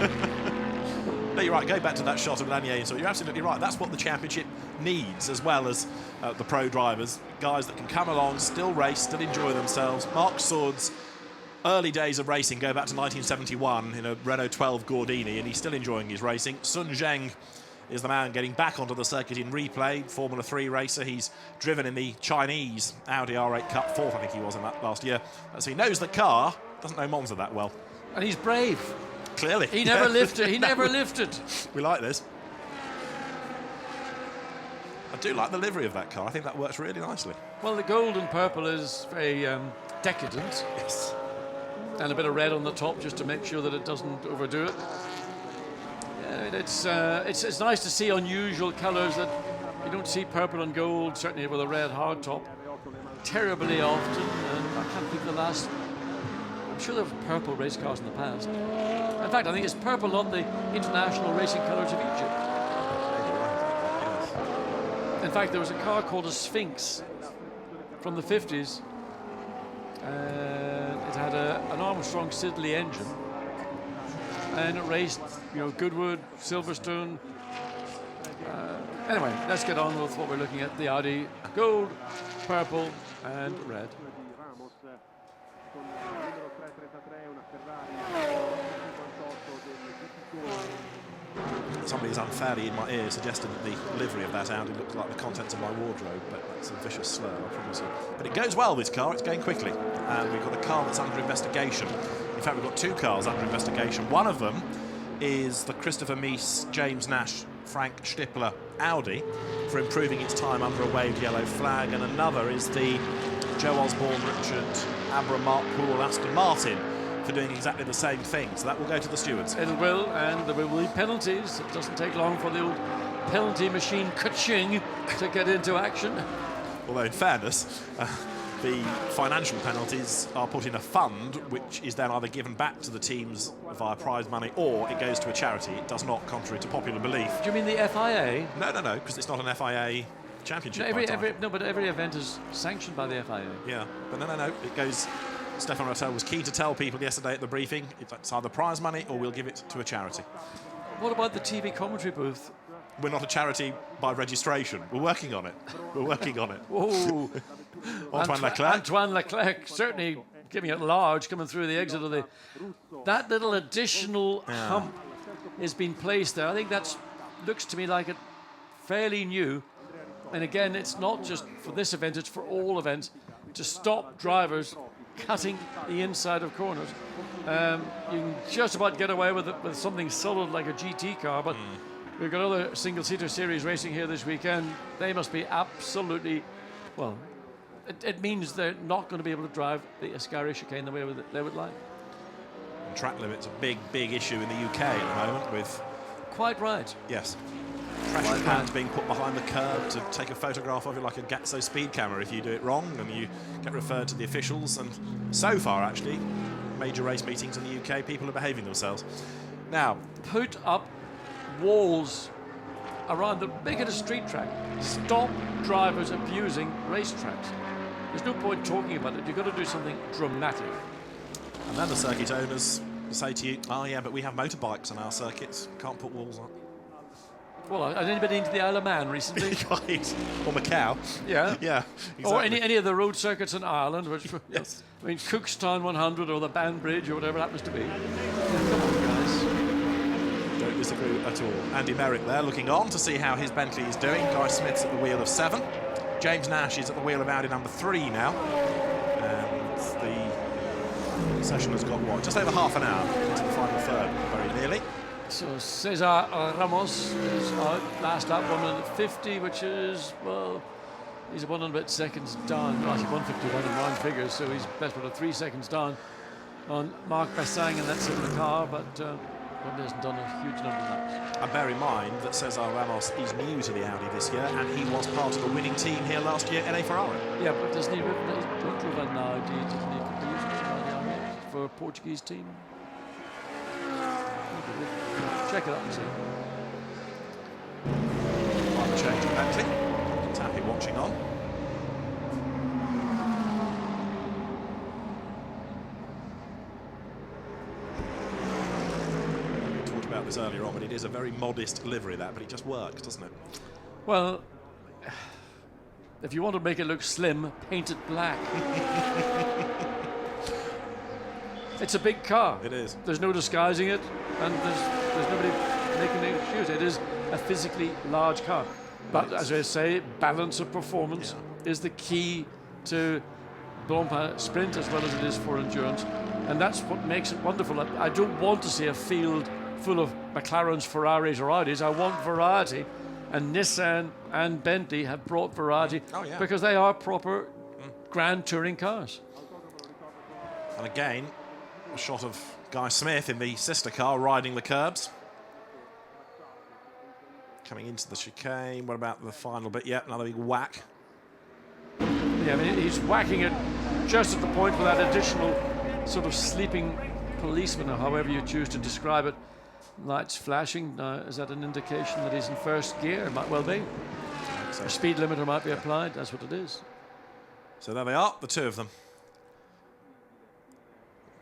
No, you're right. Go back to that shot of Lanier. So you're absolutely right. That's what the championship needs, as well as the pro drivers, guys that can come along, still race, still enjoy themselves. Mark Sword's early days of racing go back to 1971 in a Renault 12 Gordini, and he's still enjoying his racing. Sun Zheng is the man getting back onto the circuit in replay, Formula 3 racer. He's driven in the Chinese Audi R8 Cup, fourth, I think he was in that last year. So he knows the car, doesn't know Monza that well. And he's brave. Clearly. He never lifted. He never lifted. We like this. I do like the livery of that car. I think that works really nicely. Well, the gold and purple is very decadent. Yes. And a bit of red on the top just to make sure that it doesn't overdo it. Yeah, it's nice to see unusual colours that you don't see purple and gold, certainly with a red hardtop, terribly often. And I can't think of the last. I'm sure there were purple race cars in the past. In fact, I think it's purple, not the international racing colours of Egypt. In fact, there was a car called a Sphinx from the 50s. It had an Armstrong Siddeley engine, and it raced, Goodwood, Silverstone. Anyway, let's get on with what we're looking at: the Audi gold, purple, and red. Somebody's unfairly in my ear suggested that the livery of that Audi looks like the contents of my wardrobe, but that's a vicious slur, I promise you. But it goes well, this car, it's going quickly. And we've got a car that's under investigation. In fact, we've got two cars under investigation. One of them is the Christopher Mies, James Nash, Frank Stippler Audi for improving its time under a waved yellow flag, and another is the Joe Osborne, Richard Abram, Mark Poole, Aston Martin for doing exactly the same thing. So that will go to the stewards. It will, and there will be penalties. It doesn't take long for the old penalty machine ka-ching to get into action. Although in fairness, the financial penalties are put in a fund which is then either given back to the teams via prize money or it goes to a charity. It does not, contrary to popular belief. Do you mean the FIA? No, because it's not an FIA championship. But every event is sanctioned by the FIA. Yeah, but no. It goes. Stefan Rattel was keen to tell people yesterday at the briefing it's either prize money or we'll give it to a charity. What about the TV commentary booth? We're not a charity by registration. We're working on it. Oh, Antoine Leclerc certainly giving it large, coming through the exit of that little additional hump has been placed there. I think that looks to me like it fairly new. And again, it's not just for this event, it's for all events, to stop drivers cutting the inside of corners. You can just about get away with it with something solid like a GT car, but we've got other single-seater series racing here this weekend. They must be absolutely, well, it means they're not going to be able to drive the Ascari chicane the way they would like. And track limit's a big issue in the UK at the moment with... Quite right. Yes. Pressure cans being put behind the curb to take a photograph of it like a Gatso speed camera if you do it wrong, and you get referred to the officials. And so far, actually, major race meetings in the UK, people are behaving themselves. Now, put up walls around make it a street track. Stop drivers abusing racetracks. There's no point talking about it. You've got to do something dramatic. And then the circuit owners say to you, oh yeah, but we have motorbikes on our circuits, can't put walls on. Well, has anybody been to the Isle of Man recently? Right. Or Macau. Yeah. Yeah. Exactly. Or any of the road circuits in Ireland, which, yes. I mean, Cookstown 100 or the Banbridge or whatever it happens to be. Come on, guys. Don't disagree at all. Andy Merrick there looking on to see how his Bentley is doing. Guy Smith's at the wheel of 7. James Nash is at the wheel of Audi number 3 now. And the session has got, just over half an hour into the final third, very nearly. So Cesar Ramos is out, last lap 150, which is, well, he's 1 and a bit seconds down. Well, actually 151 in round figures, so he's best part of 3 seconds down on Marc Bassang and that's in the car, but probably hasn't done a huge number of laps. And bear in mind that Cesar Ramos is new to the Audi this year, and he was part of the winning team here last year, NA Ferrari. Yeah, but doesn't he drive an Audi, doesn't he for a Portuguese team? Check it out and see. Final change of Bentley. Tappy watching on. We talked about this earlier on, but it is a very modest livery, that, but it just works, doesn't it? Well, if you want to make it look slim, paint it black. It's a big car. It is. There's no disguising it, and there's nobody making any excuse. It is a physically large car. But as I say, balance of performance is the key to Blancpain sprint as well as it is for endurance. And that's what makes it wonderful. I don't want to see a field full of McLarens, Ferraris or Audis. I want variety. And Nissan and Bentley have brought variety because they are proper grand touring cars. And again, a shot of Guy Smith in the sister car riding the curbs. Coming into the chicane. What about the final bit? Yeah, another big whack. Yeah, I mean, he's whacking it just at the point where that additional sort of sleeping policeman, or however you choose to describe it, lights flashing. Is that an indication that he's in first gear? It might well be. So. A speed limiter might be applied. That's what it is. So there they are, the two of them.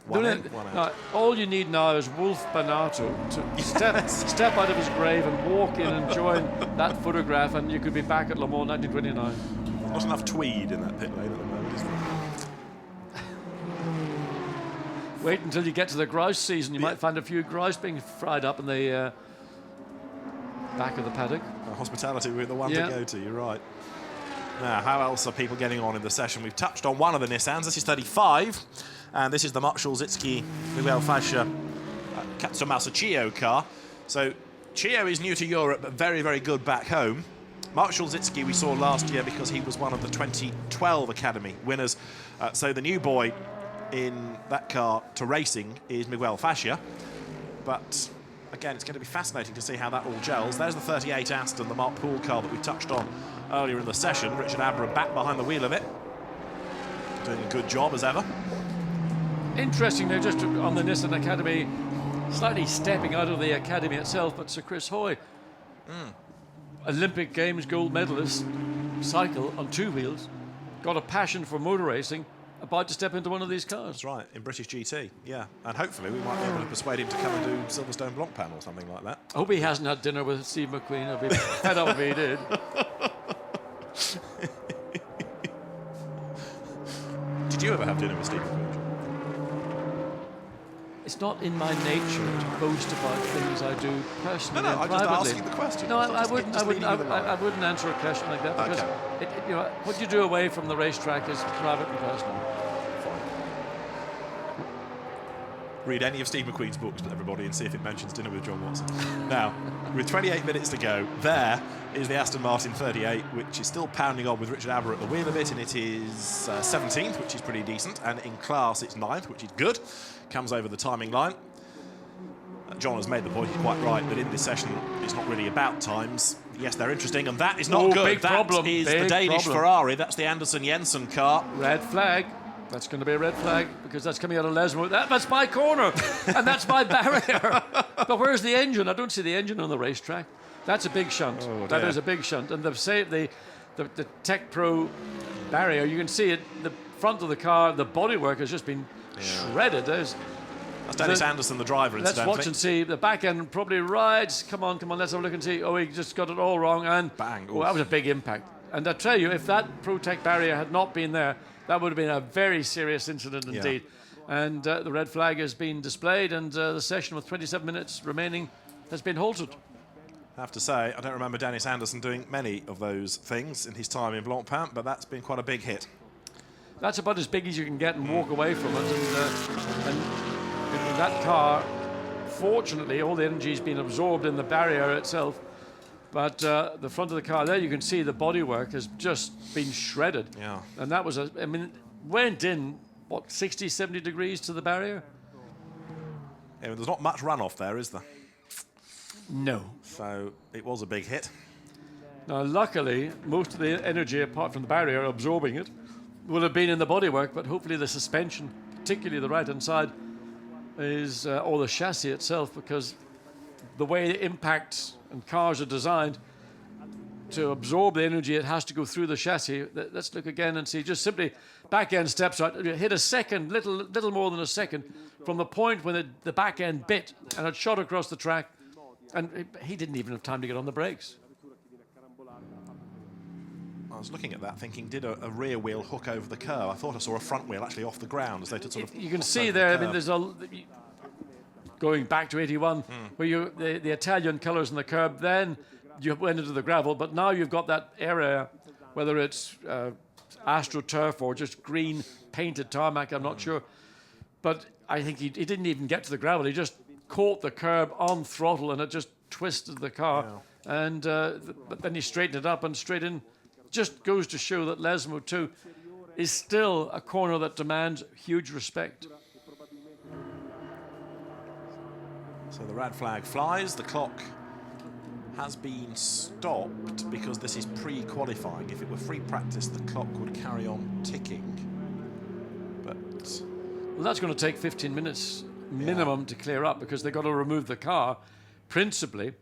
One in, one out. Now, all you need now is Wolf Banato to step out of his grave and walk in and join that photograph, and you could be back at Le Mans 1929. Not enough tweed in that pit lane at the moment, is there? Wait until you get to the grouse season. You might find a few grouse being fried up in the back of the paddock. Hospitality will be the one to go to, you're right. Now, how else are people getting on in the session? We've touched on one of the Nissans. This is 35, and this is the Marshall Zitsky Miguel Fascia Katsumasa Chio car. So Chio is new to Europe, but very, very good back home. Marshall Zitsky we saw last year because he was one of the 2012 Academy winners. So the new boy in that car to racing is Miguel Fascia. But again, it's going to be fascinating to see how that all gels. There's the 38 Aston, the Mark Poole car that we touched on earlier in the session. Richard Abra back behind the wheel of it. Doing a good job as ever. Interesting, though, just on the Nissan Academy, slightly stepping out of the Academy itself, but Sir Chris Hoy, Olympic Games gold medalist, cycle on two wheels, got a passion for motor racing, about to step into one of these cars. That's right, in British GT, yeah. And hopefully we might be able to persuade him to come and do Silverstone Blancpain or something like that. I hope he hasn't had dinner with Steve McQueen. I'd be fed up if he did. Did you ever have dinner with Steve McQueen? It's not in my nature to boast about things I do personally. No, and I'm privately. just asking the question. No, I wouldn't answer a question like that because you know, what you do away from the racetrack is private and personal. Read any of Steve McQueen's books, everybody, and see if it mentions dinner with John Watson. Now, with 28 minutes to go, there is the Aston Martin 38, which is still pounding on with Richard Aber at the wheel of it, and it is 17th, which is pretty decent, and in class it's 9th, which is good. Comes over the timing line. John has made the point, he's quite right, that in this session it's not really about times. Yes, they're interesting, and that is not good. Big problem. That is big the Danish problem. Ferrari. That's the Anderson Jensen car. Red flag. That's going to be a red flag because that's coming out of Lesmo. That's my corner, and that's my barrier. But where's the engine? I don't see the engine on the racetrack. That's a big shunt. Oh, that is a big shunt. And the Tech Pro barrier, you can see it. The front of the car, the bodywork has just been shredded. That's Dennis Anderson, the driver, incidentally. Let's watch and see. The back end probably rides. Come on, let's have a look and see. Oh, he just got it all wrong. And bang. Oh, that was a big impact. And I tell you, if that ProTech barrier had not been there, that would have been a very serious incident indeed. And the red flag has been displayed, and the session with 27 minutes remaining has been halted. I have to say, I don't remember Dennis Anderson doing many of those things in his time in Blancpain, but that's been quite a big hit. That's about as big as you can get and walk away from it. And that car, fortunately, all the energy has been absorbed in the barrier itself. But the front of the car there, you can see the bodywork has just been shredded. Yeah. And that was, went in, what, 60, 70 degrees to the barrier? Yeah, there's not much runoff there, is there? No. So it was a big hit. Now, luckily, most of the energy, apart from the barrier absorbing it, will have been in the bodywork, but hopefully the suspension, particularly the right-hand side, or the chassis itself, because the way the impacts and cars are designed, to absorb the energy, it has to go through the chassis. Let's look again and see. Just simply back end steps out. It hit a second, little more than a second, from the point when the back end bit and it shot across the track, and he didn't even have time to get on the brakes. I was looking at that thinking, did a rear wheel hook over the curb? I thought I saw a front wheel actually off the ground as though to sort of... You can see there, I mean, there's going back to 81, where the Italian colours in the curb, then you went into the gravel, but now you've got that area, whether it's AstroTurf or just green painted tarmac, I'm not sure. But I think he didn't even get to the gravel. He just caught the curb on throttle and it just twisted the car. Yeah. And but then he straightened it up and straight in. Just goes to show that Nismo 2 is still a corner that demands huge respect. So the red flag flies. The clock has been stopped because this is pre-qualifying. If it were free practice, the clock would carry on ticking. But well, that's going to take 15 minutes minimum to clear up because they've got to remove the car, principally.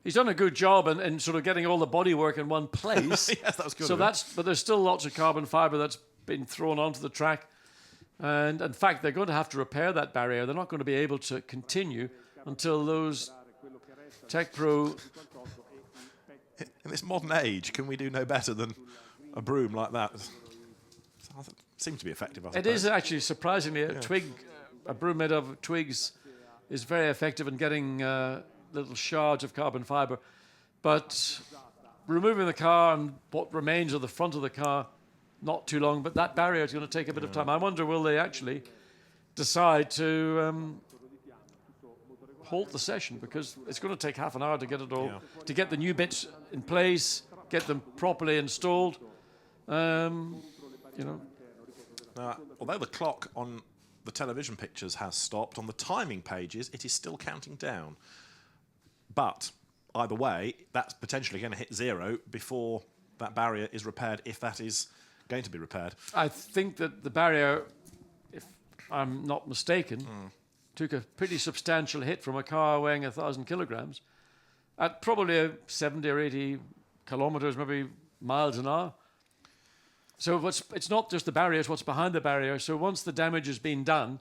He's done a good job in sort of getting all the bodywork in one place. Yes, that was good. So but there's still lots of carbon fibre that's been thrown onto the track. And in fact, they're going to have to repair that barrier. They're not going to be able to continue until those Tech Pro... In this modern age, can we do no better than a broom like that? Seems to be effective, I suppose. It is actually surprisingly a broom made of twigs is very effective in getting little shards of carbon fibre. But removing the car and what remains of the front of the car, not too long, but that barrier is going to take a bit of time. I wonder, will they actually decide to halt the session, because it's going to take half an hour to get it all, to get the new bits in place, get them properly installed. You know. Although the clock on the television pictures has stopped, on the timing pages it is still counting down. But either way, that's potentially going to hit zero before that barrier is repaired, if that is going to be repaired. I think that the barrier, if I'm not mistaken, took a pretty substantial hit from a car weighing 1,000 kilograms at probably 70 or 80 kilometers, maybe miles an hour. So it's not just the barrier, it's what's behind the barrier. So once the damage has been done,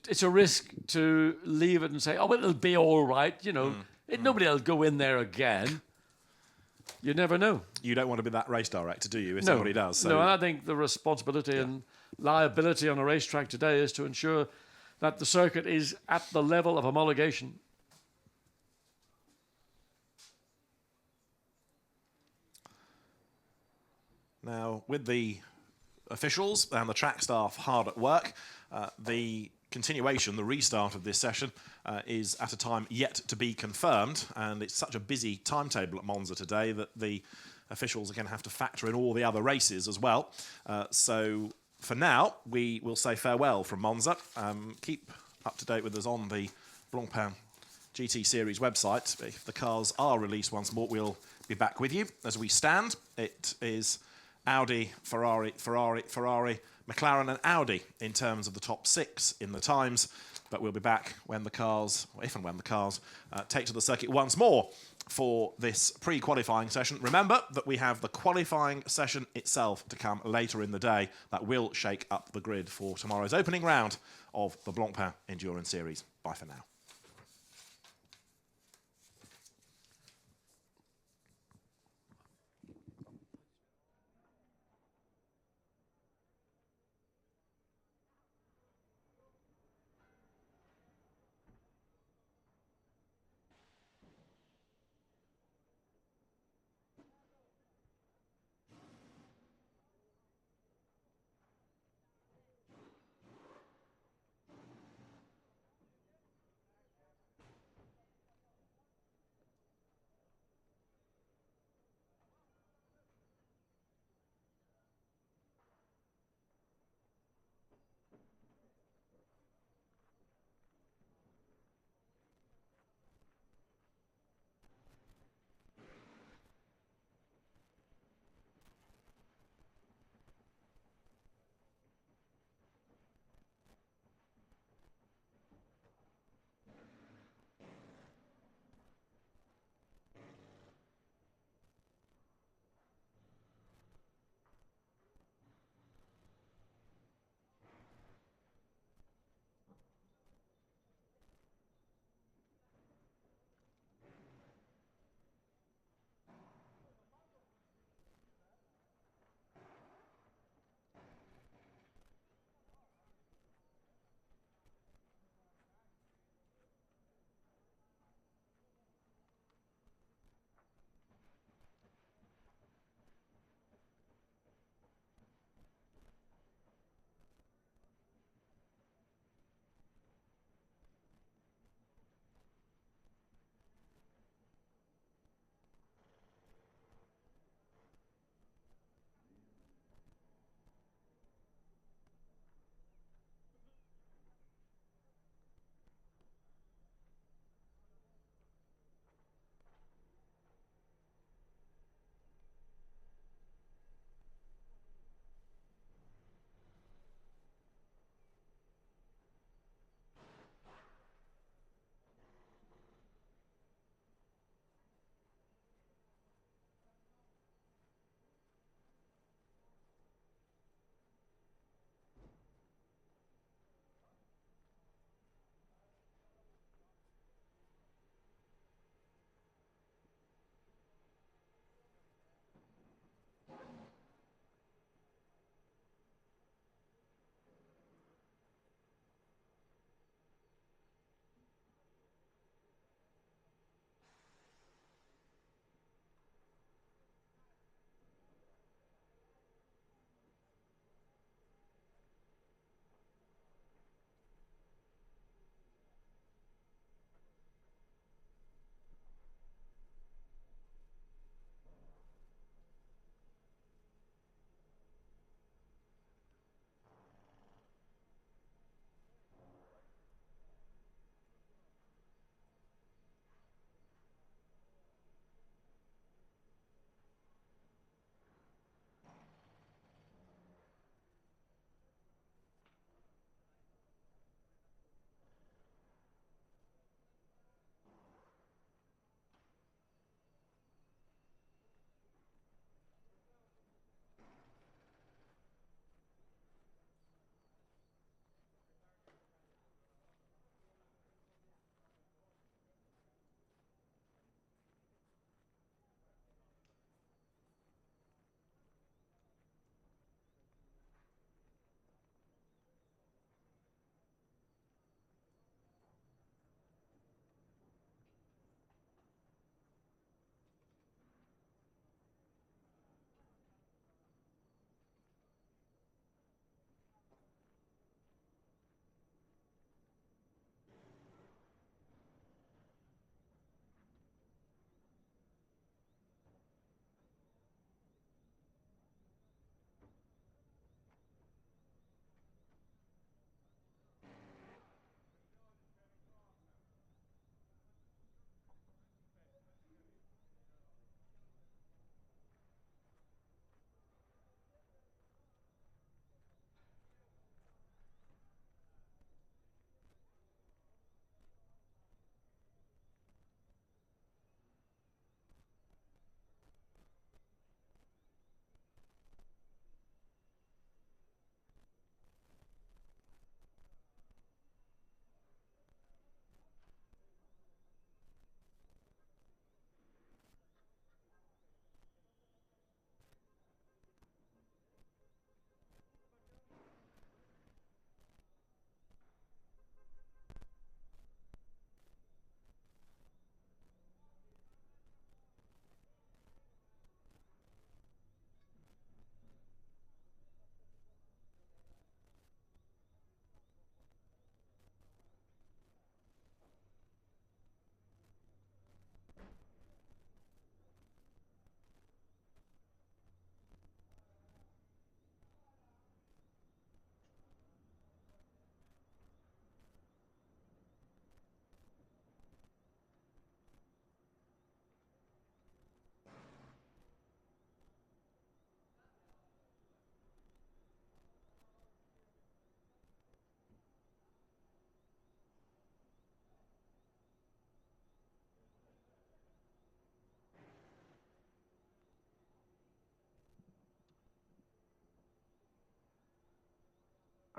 it's a risk to leave it and say, oh, well, it'll be all right, you know. Nobody will go in there again. You never know. You don't want to be that race director, do you, if somebody does? So. No, and I think the responsibility and liability on a racetrack today is to ensure that the circuit is at the level of homologation. Now, with the officials and the track staff hard at work, the continuation, the restart of this session is at a time yet to be confirmed, and it's such a busy timetable at Monza today that the officials are going to have to factor in all the other races as well. So for now, we will say farewell from Monza. Keep up to date with us on the Blancpain GT Series website. If the cars are released once more, we'll be back with you. As we stand, it is Audi, Ferrari, McLaren and Audi in terms of the top 6 in the times, but we'll be back when the cars, or if and when the cars, take to the circuit once more for this pre-qualifying session. Remember that we have the qualifying session itself to come later in the day that will shake up the grid for tomorrow's opening round of the Blancpain Endurance Series. Bye for now.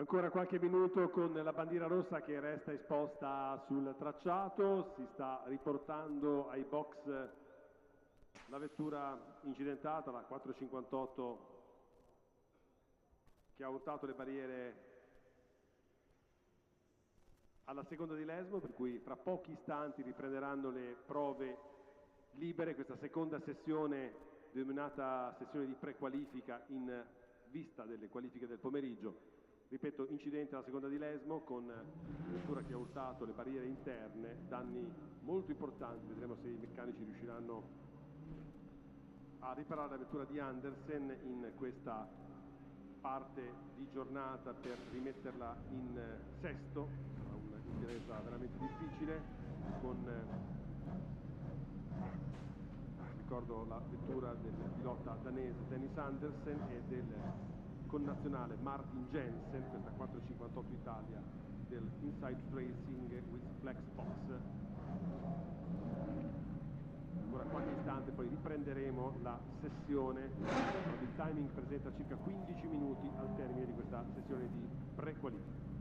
Ancora qualche minuto con la bandiera rossa che resta esposta sul tracciato, si sta riportando ai box la vettura incidentata, la 458, che ha urtato le barriere alla seconda di Lesmo, per cui fra pochi istanti riprenderanno le prove libere, questa seconda sessione denominata sessione di prequalifica in vista delle qualifiche del pomeriggio. Ripeto, incidente alla seconda di Lesmo con vettura che ha urtato le barriere interne, danni molto importanti, vedremo se i meccanici riusciranno a riparare la vettura di Andersen in questa parte di giornata per rimetterla in sesto, sarà un'impresa veramente difficile con ricordo la vettura del pilota danese Dennis Andersen e del connazionale Martin Jensen, questa 458 Italia del Inside Racing with Flex Box. Ancora qualche istante poi riprenderemo la sessione, il timing presenta circa 15 minuti al termine di questa sessione di prequalifica.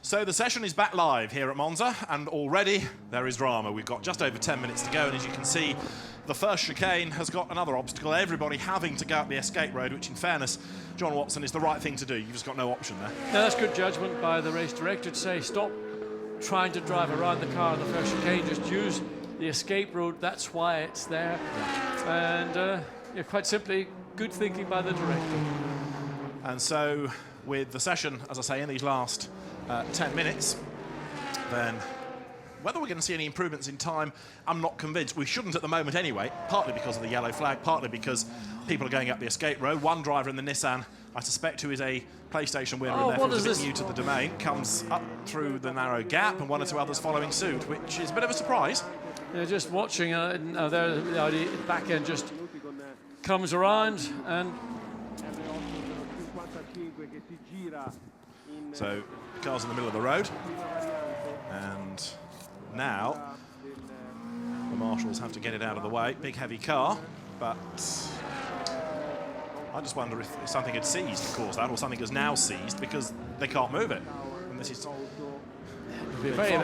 So the session is back live here at Monza, and already there is drama. We've got just over 10 minutes to go, and as you can see, the first chicane has got another obstacle, everybody having to go up the escape road, which in fairness, John Watson, is the right thing to do. You've just got no option there. Now, that's good judgment by the race director to say, stop trying to drive around the car on the first chicane, just use the escape road, that's why it's there. And quite simply, good thinking by the director. And so, with the session, as I say, in these last 10 minutes, then whether we're going to see any improvements in time, I'm not convinced. We shouldn't at the moment anyway, partly because of the yellow flag, partly because people are going up the escape road. One driver in the Nissan, I suspect, who is a PlayStation winner and therefore is a bit new to the domain, comes up through the narrow gap, and one or two others following suit, which is a bit of a surprise. Yeah, just watching, there the back end just comes around, and so car's in the middle of the road, and now the marshals have to get it out of the way. Big heavy car, but I just wonder if something had seized to cause that, or something has now seized because they can't move it. And this is far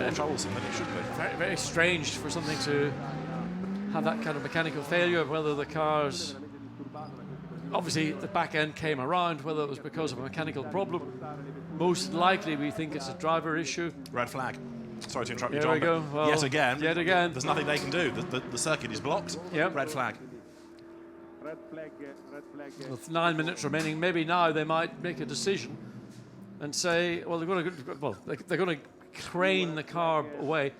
more troublesome than it should be. Very, very strange for something to have that kind of mechanical failure, whether the car's... Obviously, the back end came around, whether it was because of a mechanical problem. Most likely, we think it's a driver issue. Red flag. Sorry to interrupt you, There John. we go. Well, yet again, there's nothing they can do. The circuit is blocked. Yep. Red flag. With 9 minutes remaining, maybe now they might make a decision and say, well, they're going to crane the car away.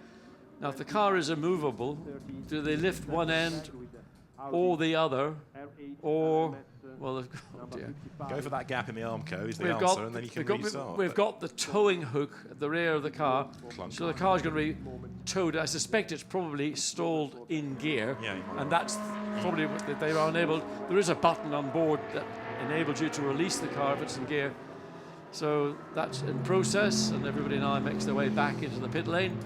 Now, if the car is immovable, do they lift one end or the other, or... Well, oh dear. Go for that gap in the Armco is the answer, and then you can restart. We've got the towing hook at the rear of the car, so the car's going to be towed. I suspect it's probably stalled in gear, and that's probably what they are unable. There is a button on board that enables you to release the car if it's in gear. So that's in process, and everybody now makes their way back into the pit lane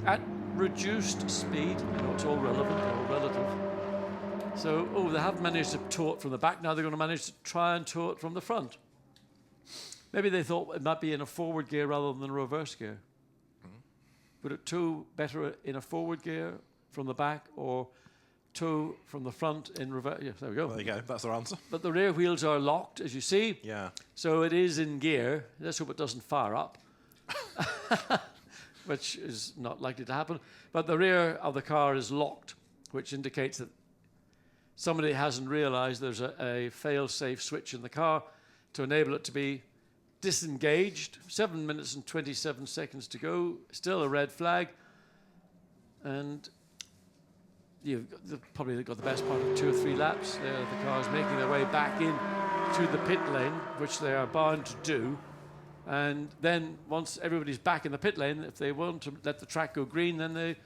at reduced speed. You know, it's all relevant, all relative. So, they have managed to tow it from the back. Now they're going to manage to try and tow it from the front. Maybe they thought it might be in a forward gear rather than a reverse gear. Would it tow better in a forward gear from the back, or tow from the front in reverse? Yeah, there we go. There you go. That's their answer. But the rear wheels are locked, as you see. Yeah. So it is in gear. Let's hope it doesn't fire up, which is not likely to happen. But the rear of the car is locked, which indicates that somebody hasn't realized there's a fail-safe switch in the car to enable it to be disengaged. 7 minutes and 27 seconds to go. Still a red flag. And you've probably got the best part of 2 or 3 laps. There, the car's making their way back in to the pit lane, which they are bound to do. And then once everybody's back in the pit lane, if they want to let the track go green, then they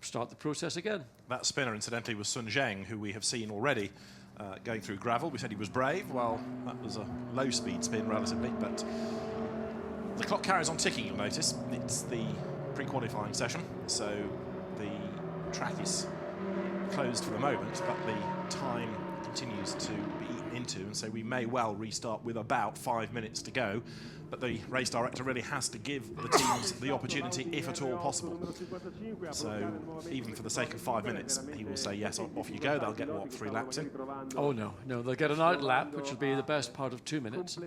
start the process again. That spinner, incidentally, was Sun Zheng, who we have seen already going through gravel. We said he was brave. Well, that was a low-speed spin, relatively, but the clock carries on ticking, you'll notice. It's the pre-qualifying session, so the track is closed for the moment, but the time continues to be eaten into, and so we may well restart with about 5 minutes to go. But the race director really has to give the teams the opportunity, if at all possible. So even for the sake of 5 minutes, he will say, yes, off you go. They'll get, what, 3 laps in? Oh, no. They'll get an out lap, which will be the best part of 2 minutes.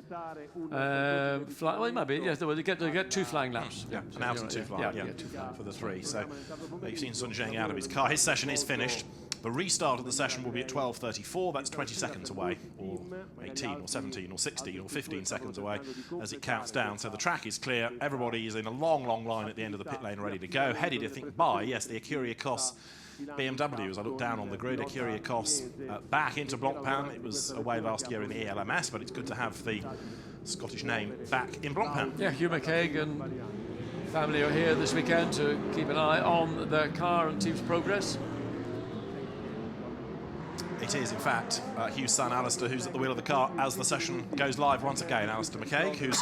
Well, it might be. Yes, they'll get 2 flying laps. Yeah, an out and 2 flying, for the 3. So you've seen Sun Zheng out of his car. His session is finished. The restart of the session will be at 12:34. That's 20 seconds away, or 18, or 17, or 16, or 15 seconds away as it counts down. So the track is clear. Everybody is in a long, long line at the end of the pit lane ready to go. Headed, I think, by, yes, the Acuria Cos BMW. As I look down on the grid, Acuria Cos back into Blancpain. It was away last year in the ELMS, but it's good to have the Scottish name back in Blancpain. Yeah, Hugh McCaig and family are here this weekend to keep an eye on their car and team's progress. It is, in fact, Hugh's son, Alistair, who's at the wheel of the car as the session goes live once again. Alistair McCaig, who's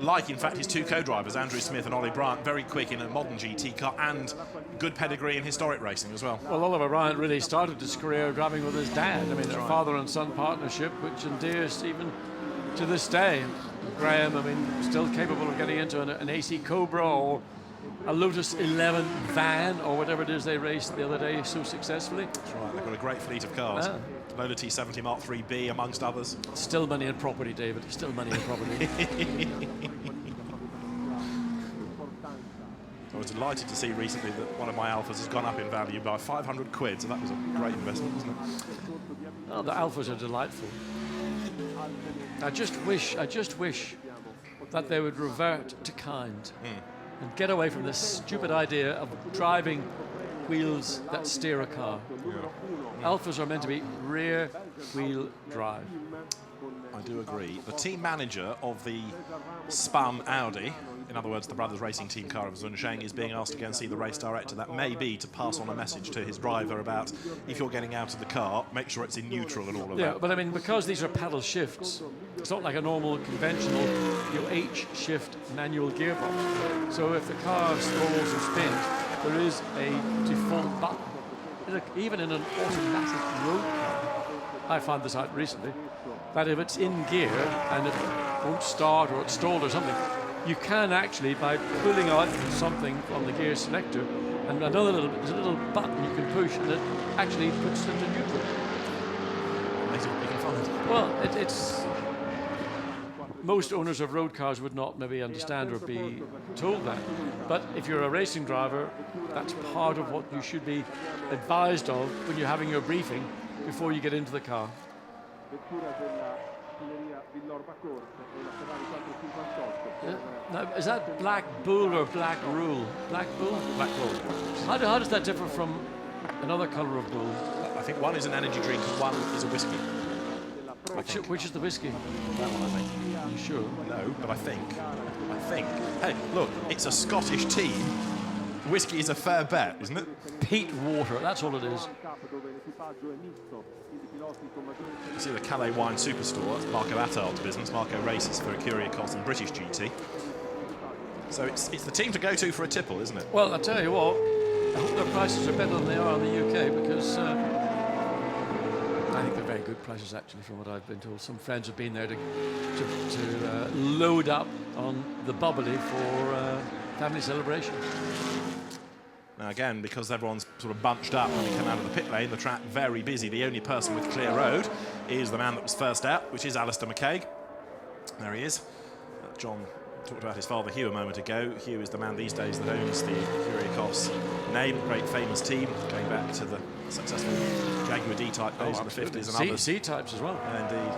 like, in fact, his 2 co-drivers, Andrew Smith and Ollie Bryant, very quick in a modern GT car and good pedigree in historic racing as well. Well, Oliver Bryant really started his career driving with his dad. I mean, their father and son partnership, which endears even to this day, Graham, I mean, still capable of getting into an AC Cobra or a Lotus 11 van or whatever it is they raced the other day so successfully. That's right, they've got a great fleet of cars. Ah. Lola T70 Mark 3B amongst others. Still money and property, David. Still money and property. I was delighted to see recently that one of my Alphas has gone up in value by 500 quid, so that was a great investment, wasn't it? Oh, the Alphas are delightful. I just wish that they would revert to kind and get away from this stupid idea of driving wheels that steer a car. Alphas are meant to be rear wheel drive. I do agree. The team manager of the spun Audi, in other words, the brothers racing team car of Zunsheng, is being asked to go and see the race director. That may be to pass on a message to his driver about if you're getting out of the car, make sure it's in neutral and all of that. Yeah, but I mean, because these are paddle shifts, it's not like a normal conventional H-shift manual gearbox. So if the car stalls or spins, there is a default button. Even in an automatic road car, I found this out recently, that if it's in gear and it won't start or it's stalled or something, you can actually, by pulling out something from the gear selector, and there's a little button you can push, and it actually puts it into neutral. Amazing what we can find. Well, it's most owners of road cars would not maybe understand or be told that. But if you're a racing driver, that's part of what you should be advised of when you're having your briefing before you get into the car. Now, is that Black Bull or Black Rule? Black Bull? Black Bull. How does that differ from another colour of bull? I think one is an energy drink and one is a whiskey. Which is the whiskey? That one, I think. Are you sure? No, but I think. Hey, look, it's a Scottish team. Whiskey is a fair bet, isn't it? Peat water, that's all it is. You see the Calais Wine Superstore, that's Marco Attard's business. Marco races for Curie Cos and British GT. So it's the team to go to for a tipple, isn't it? Well, I tell you what, I hope their prices are better than they are in the UK, because I think they're very good prices, actually, from what I've been told. Some friends have been there to load up on the bubbly for family celebration. Now again, because everyone's sort of bunched up when we come out of the pit lane, the track very busy. The only person with clear road is the man that was first out, which is Alistair McCaig. There he is. John talked about his father Hugh a moment ago. Hugh is the man these days that owns the Curie Cos name, great famous team, going back to the successful Jaguar D-type days in the 50s and others. C-types as well. Indeed.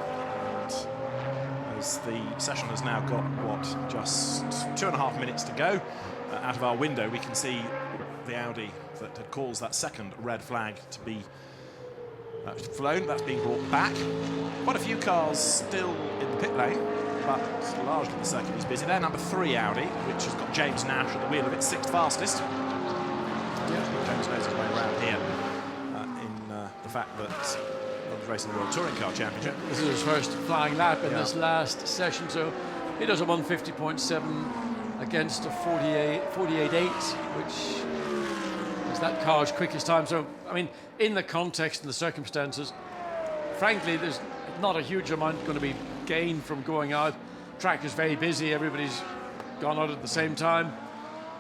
And as the session has now got, what, just 2.5 minutes to go, out of our window we can see the Audi that had caused that second red flag to be flown. That's being brought back. Quite a few cars still in the pit lane, but largely the circuit is busy. They're number 3 Audi, which has got James Nash at the wheel of its 6th fastest. Yeah. James knows his way around here in the fact that he's racing the World Touring Car Championship. This is his first flying lap in this last session, so he does a 150.7 against a 48.8, which is that car's quickest time. So, I mean, in the context and the circumstances, frankly, there's not a huge amount going to be gained from going out. Track is very busy, everybody's gone out at the same time,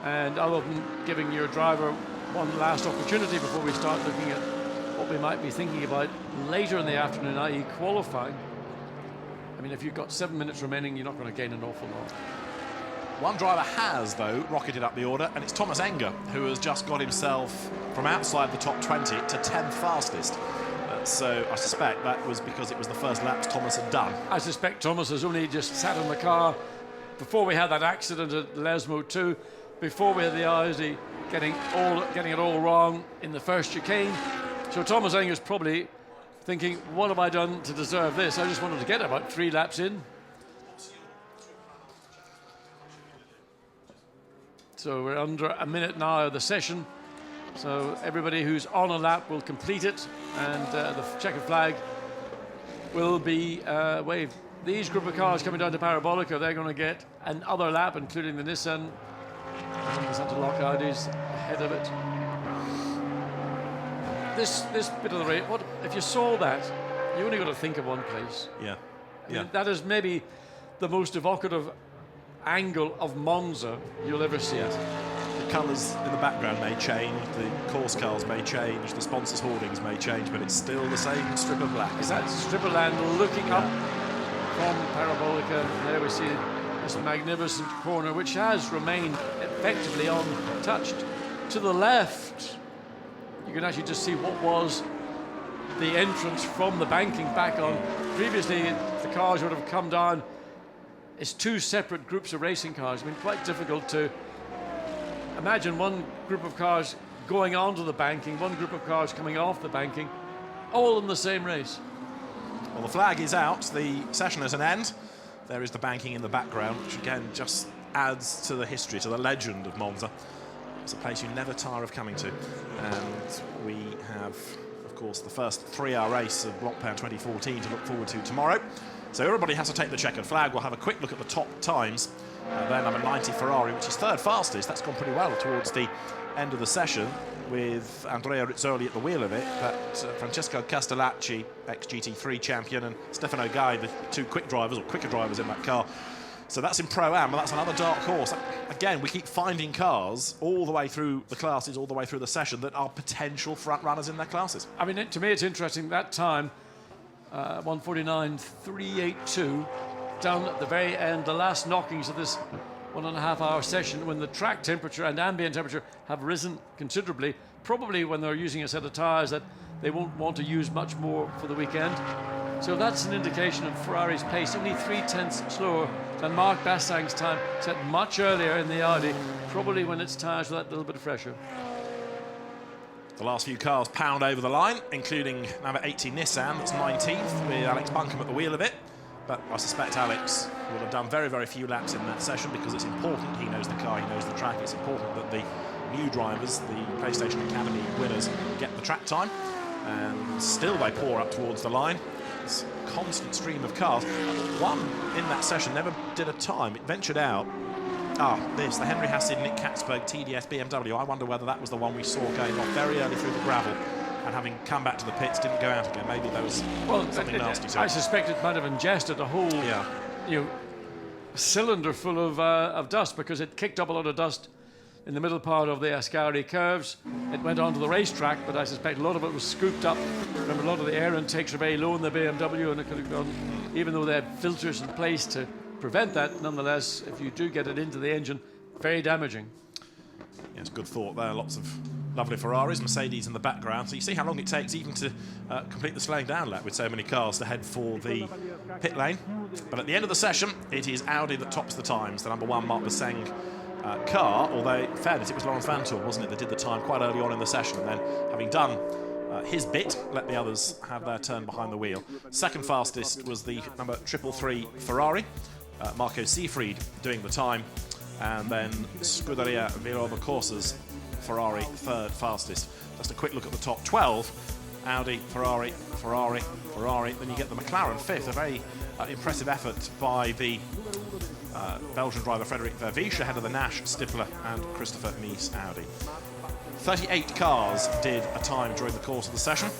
and other than giving your driver one last opportunity before we start looking at what we might be thinking about later in the afternoon, i.e. qualifying, I mean, if you've got 7 minutes remaining, you're not going to gain an awful lot. One driver has, though, rocketed up the order, and it's Thomas Enger, who has just got himself from outside the top 20 to 10th fastest. So I suspect that was because it was the first laps Thomas had done. I suspect Thomas has only just sat in the car before we had that accident at Lesmo 2, before we had the Audi getting it all wrong in the first chicane. So Thomas Enger's probably thinking, what have I done to deserve this? I just wanted to get about 3 laps in. So we're under a minute now of the session. So everybody who's on a lap will complete it, and the checkered flag will be waved. These group of cars coming down to Parabolica, they're going to get another lap, including the Nissan and the Santa Lock Audis ahead of it. This bit of the race, what if you saw that? You only got to think of one place. Yeah. Yeah. That is maybe the most evocative angle of Monza you'll ever see. Yes. The colours in the background may change, the course cars may change, the sponsors' hoardings may change, but it's still the same strip of black. Is that strip of land looking up from Parabolica? There we see this magnificent corner, which has remained effectively untouched. To the left, you can actually just see what was the entrance from the banking back on. Previously, the cars would have come down as two separate groups of racing cars. It's been quite difficult to imagine one group of cars going onto the banking, one group of cars coming off the banking, all in the same race. Well, the flag is out, the session is an end. There is the banking in the background, which again just adds to the history, to the legend of Monza. It's a place you never tire of coming to. And we have, of course, the first 3-hour race of Blancpain 2014 to look forward to tomorrow. So everybody has to take the checkered flag. We'll have a quick look at the top times. Their number 90 Ferrari, which is third fastest. That's gone pretty well towards the end of the session, with Andrea Rizzoli at the wheel of it. But Francesco Castellacci, ex-GT3 champion, and Stefano Gai, the two quicker drivers in that car. So that's in Pro-Am, and that's another dark horse. Again, we keep finding cars all the way through the classes, all the way through the session, that are potential front runners in their classes. I mean, to me, it's interesting that time, 1:49.382, down at the very end, the last knockings of this 1.5-hour session, when the track temperature and ambient temperature have risen considerably, probably when they're using a set of tyres that they won't want to use much more for the weekend. So that's an indication of Ferrari's pace, only 0.3 slower than Marc Bassang's time, set much earlier in the Audi, probably when its tyres were that little bit fresher. The last few cars pound over the line, including number 80 Nissan, that's 19th, with Alex Buncombe at the wheel of it. But I suspect Alex will have done very, very few laps in that session, because it's important. He knows the car, he knows the track. It's important that the new drivers, the PlayStation Academy winners, get the track time. And still they pour up towards the line. It's a constant stream of cars. One in that session never did a time. It ventured out. The Henry Hassid, Nick Katzberg, TDS BMW. I wonder whether that was the one we saw going off very early through the gravel, and having come back to the pits, didn't go out again. Maybe there was something nasty to it. I suspect it might have ingested a whole cylinder full of dust, because it kicked up a lot of dust in the middle part of the Ascari curves. It went onto the racetrack, but I suspect a lot of it was scooped up. Remember, a lot of the air intakes are very low in the BMW, and it could have gone, even though they had filters in place to prevent that, nonetheless, if you do get it into the engine, very damaging. Yes, good thought there. Lots of lovely Ferraris, Mercedes in the background. So you see how long it takes even to complete the slowing down lap with so many cars to head for the pit lane. But at the end of the session, it is Audi that tops the times. The number 1 Marc Bassang car, although in fairness, it was Laurens Vanthoor, wasn't it, that did the time quite early on in the session, and then having done his bit, let the others have their turn behind the wheel. Second fastest was the number 333 Ferrari, Marco Seefried doing the time, and then Scuderia Virova Corsa's Ferrari third fastest. Just a quick look at the top 12. Audi, Ferrari, Ferrari, Ferrari. Then you get the McLaren fifth, a very impressive effort by the Belgian driver Frederic Verviche ahead of the Nash, Stifler and Christopher Mies Audi. 38 cars did a time during the course of the session. You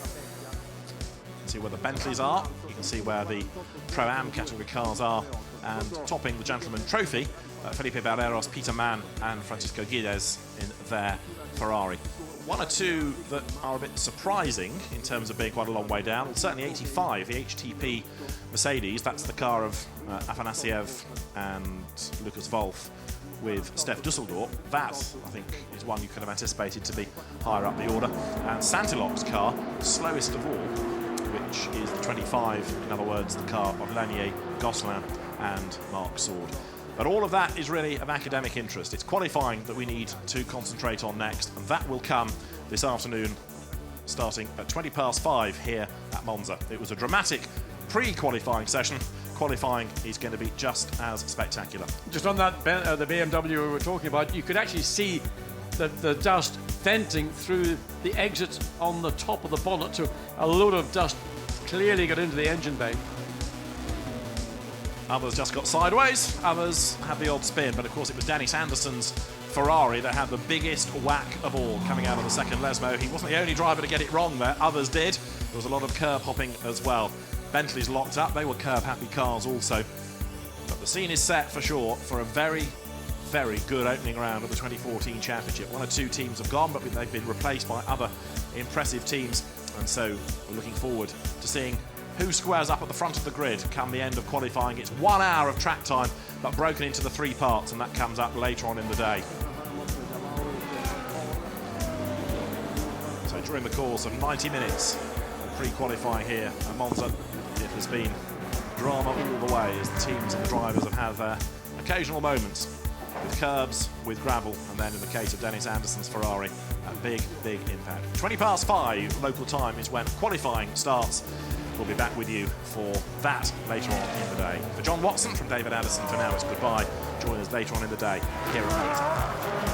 can see where the Bentleys are, you can see where the Pro-Am category cars are, and topping the Gentleman Trophy, Felipe Barreros, Peter Mann and Francisco Guides in their Ferrari. One or two that are a bit surprising in terms of being quite a long way down. Well, certainly 85, the HTP Mercedes, that's the car of Afanasiev and Lucas Wolf with Stef Dusseldorf. That, I think, is one you could have anticipated to be higher up the order. And Santiloc's car, slowest of all, which is the 25, in other words, the car of Lanier, Gosselin and Marc Sword. But all of that is really of academic interest. It's qualifying that we need to concentrate on next, and that will come this afternoon, starting at 5:20 here at Monza. It was a dramatic pre-qualifying session. Qualifying is going to be just as spectacular. Just on that, the BMW we were talking about, you could actually see the dust venting through the exits on the top of the bonnet, so a load of dust clearly got into the engine bay. Others just got sideways, others had the odd spin, but of course it was Danny Sanderson's Ferrari that had the biggest whack of all coming out of the second Lesmo. He wasn't the only driver to get it wrong there, others did. There was a lot of curb hopping as well. Bentley's locked up. They were curb-happy cars also. But the scene is set for sure for a very, very good opening round of the 2014 championship. 1 or 2 teams have gone, but they've been replaced by other impressive teams. And so we're looking forward to seeing who squares up at the front of the grid come the end of qualifying. It's 1 hour of track time, but broken into the 3 parts, and that comes up later on in the day. So during the course of 90 minutes of pre-qualifying here at Monza, it has been drama all the way as the teams and the drivers have had occasional moments with curbs, with gravel, and then in the case of Dennis Anderson's Ferrari, a big, big impact. 5:20 local time is when qualifying starts. We'll be back with you for that later on in the day. For John Watson, from David Addison, for now it's goodbye. Join us later on in the day here at Monza.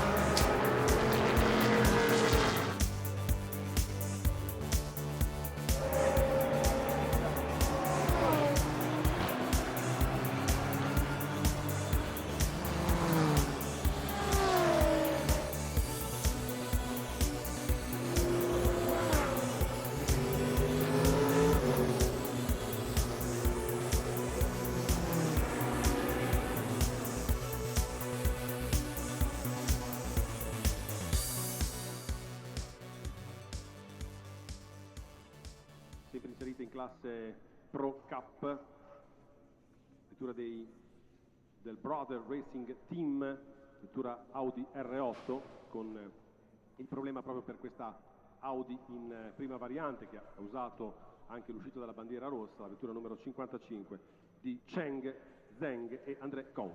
Sempre inserita in classe Pro Cup, vettura del Brother Racing Team, vettura Audi R8, con il problema proprio per questa Audi in prima variante che ha usato anche l'uscita della bandiera rossa, la vettura numero 55 di Cheng Zheng e André Kong.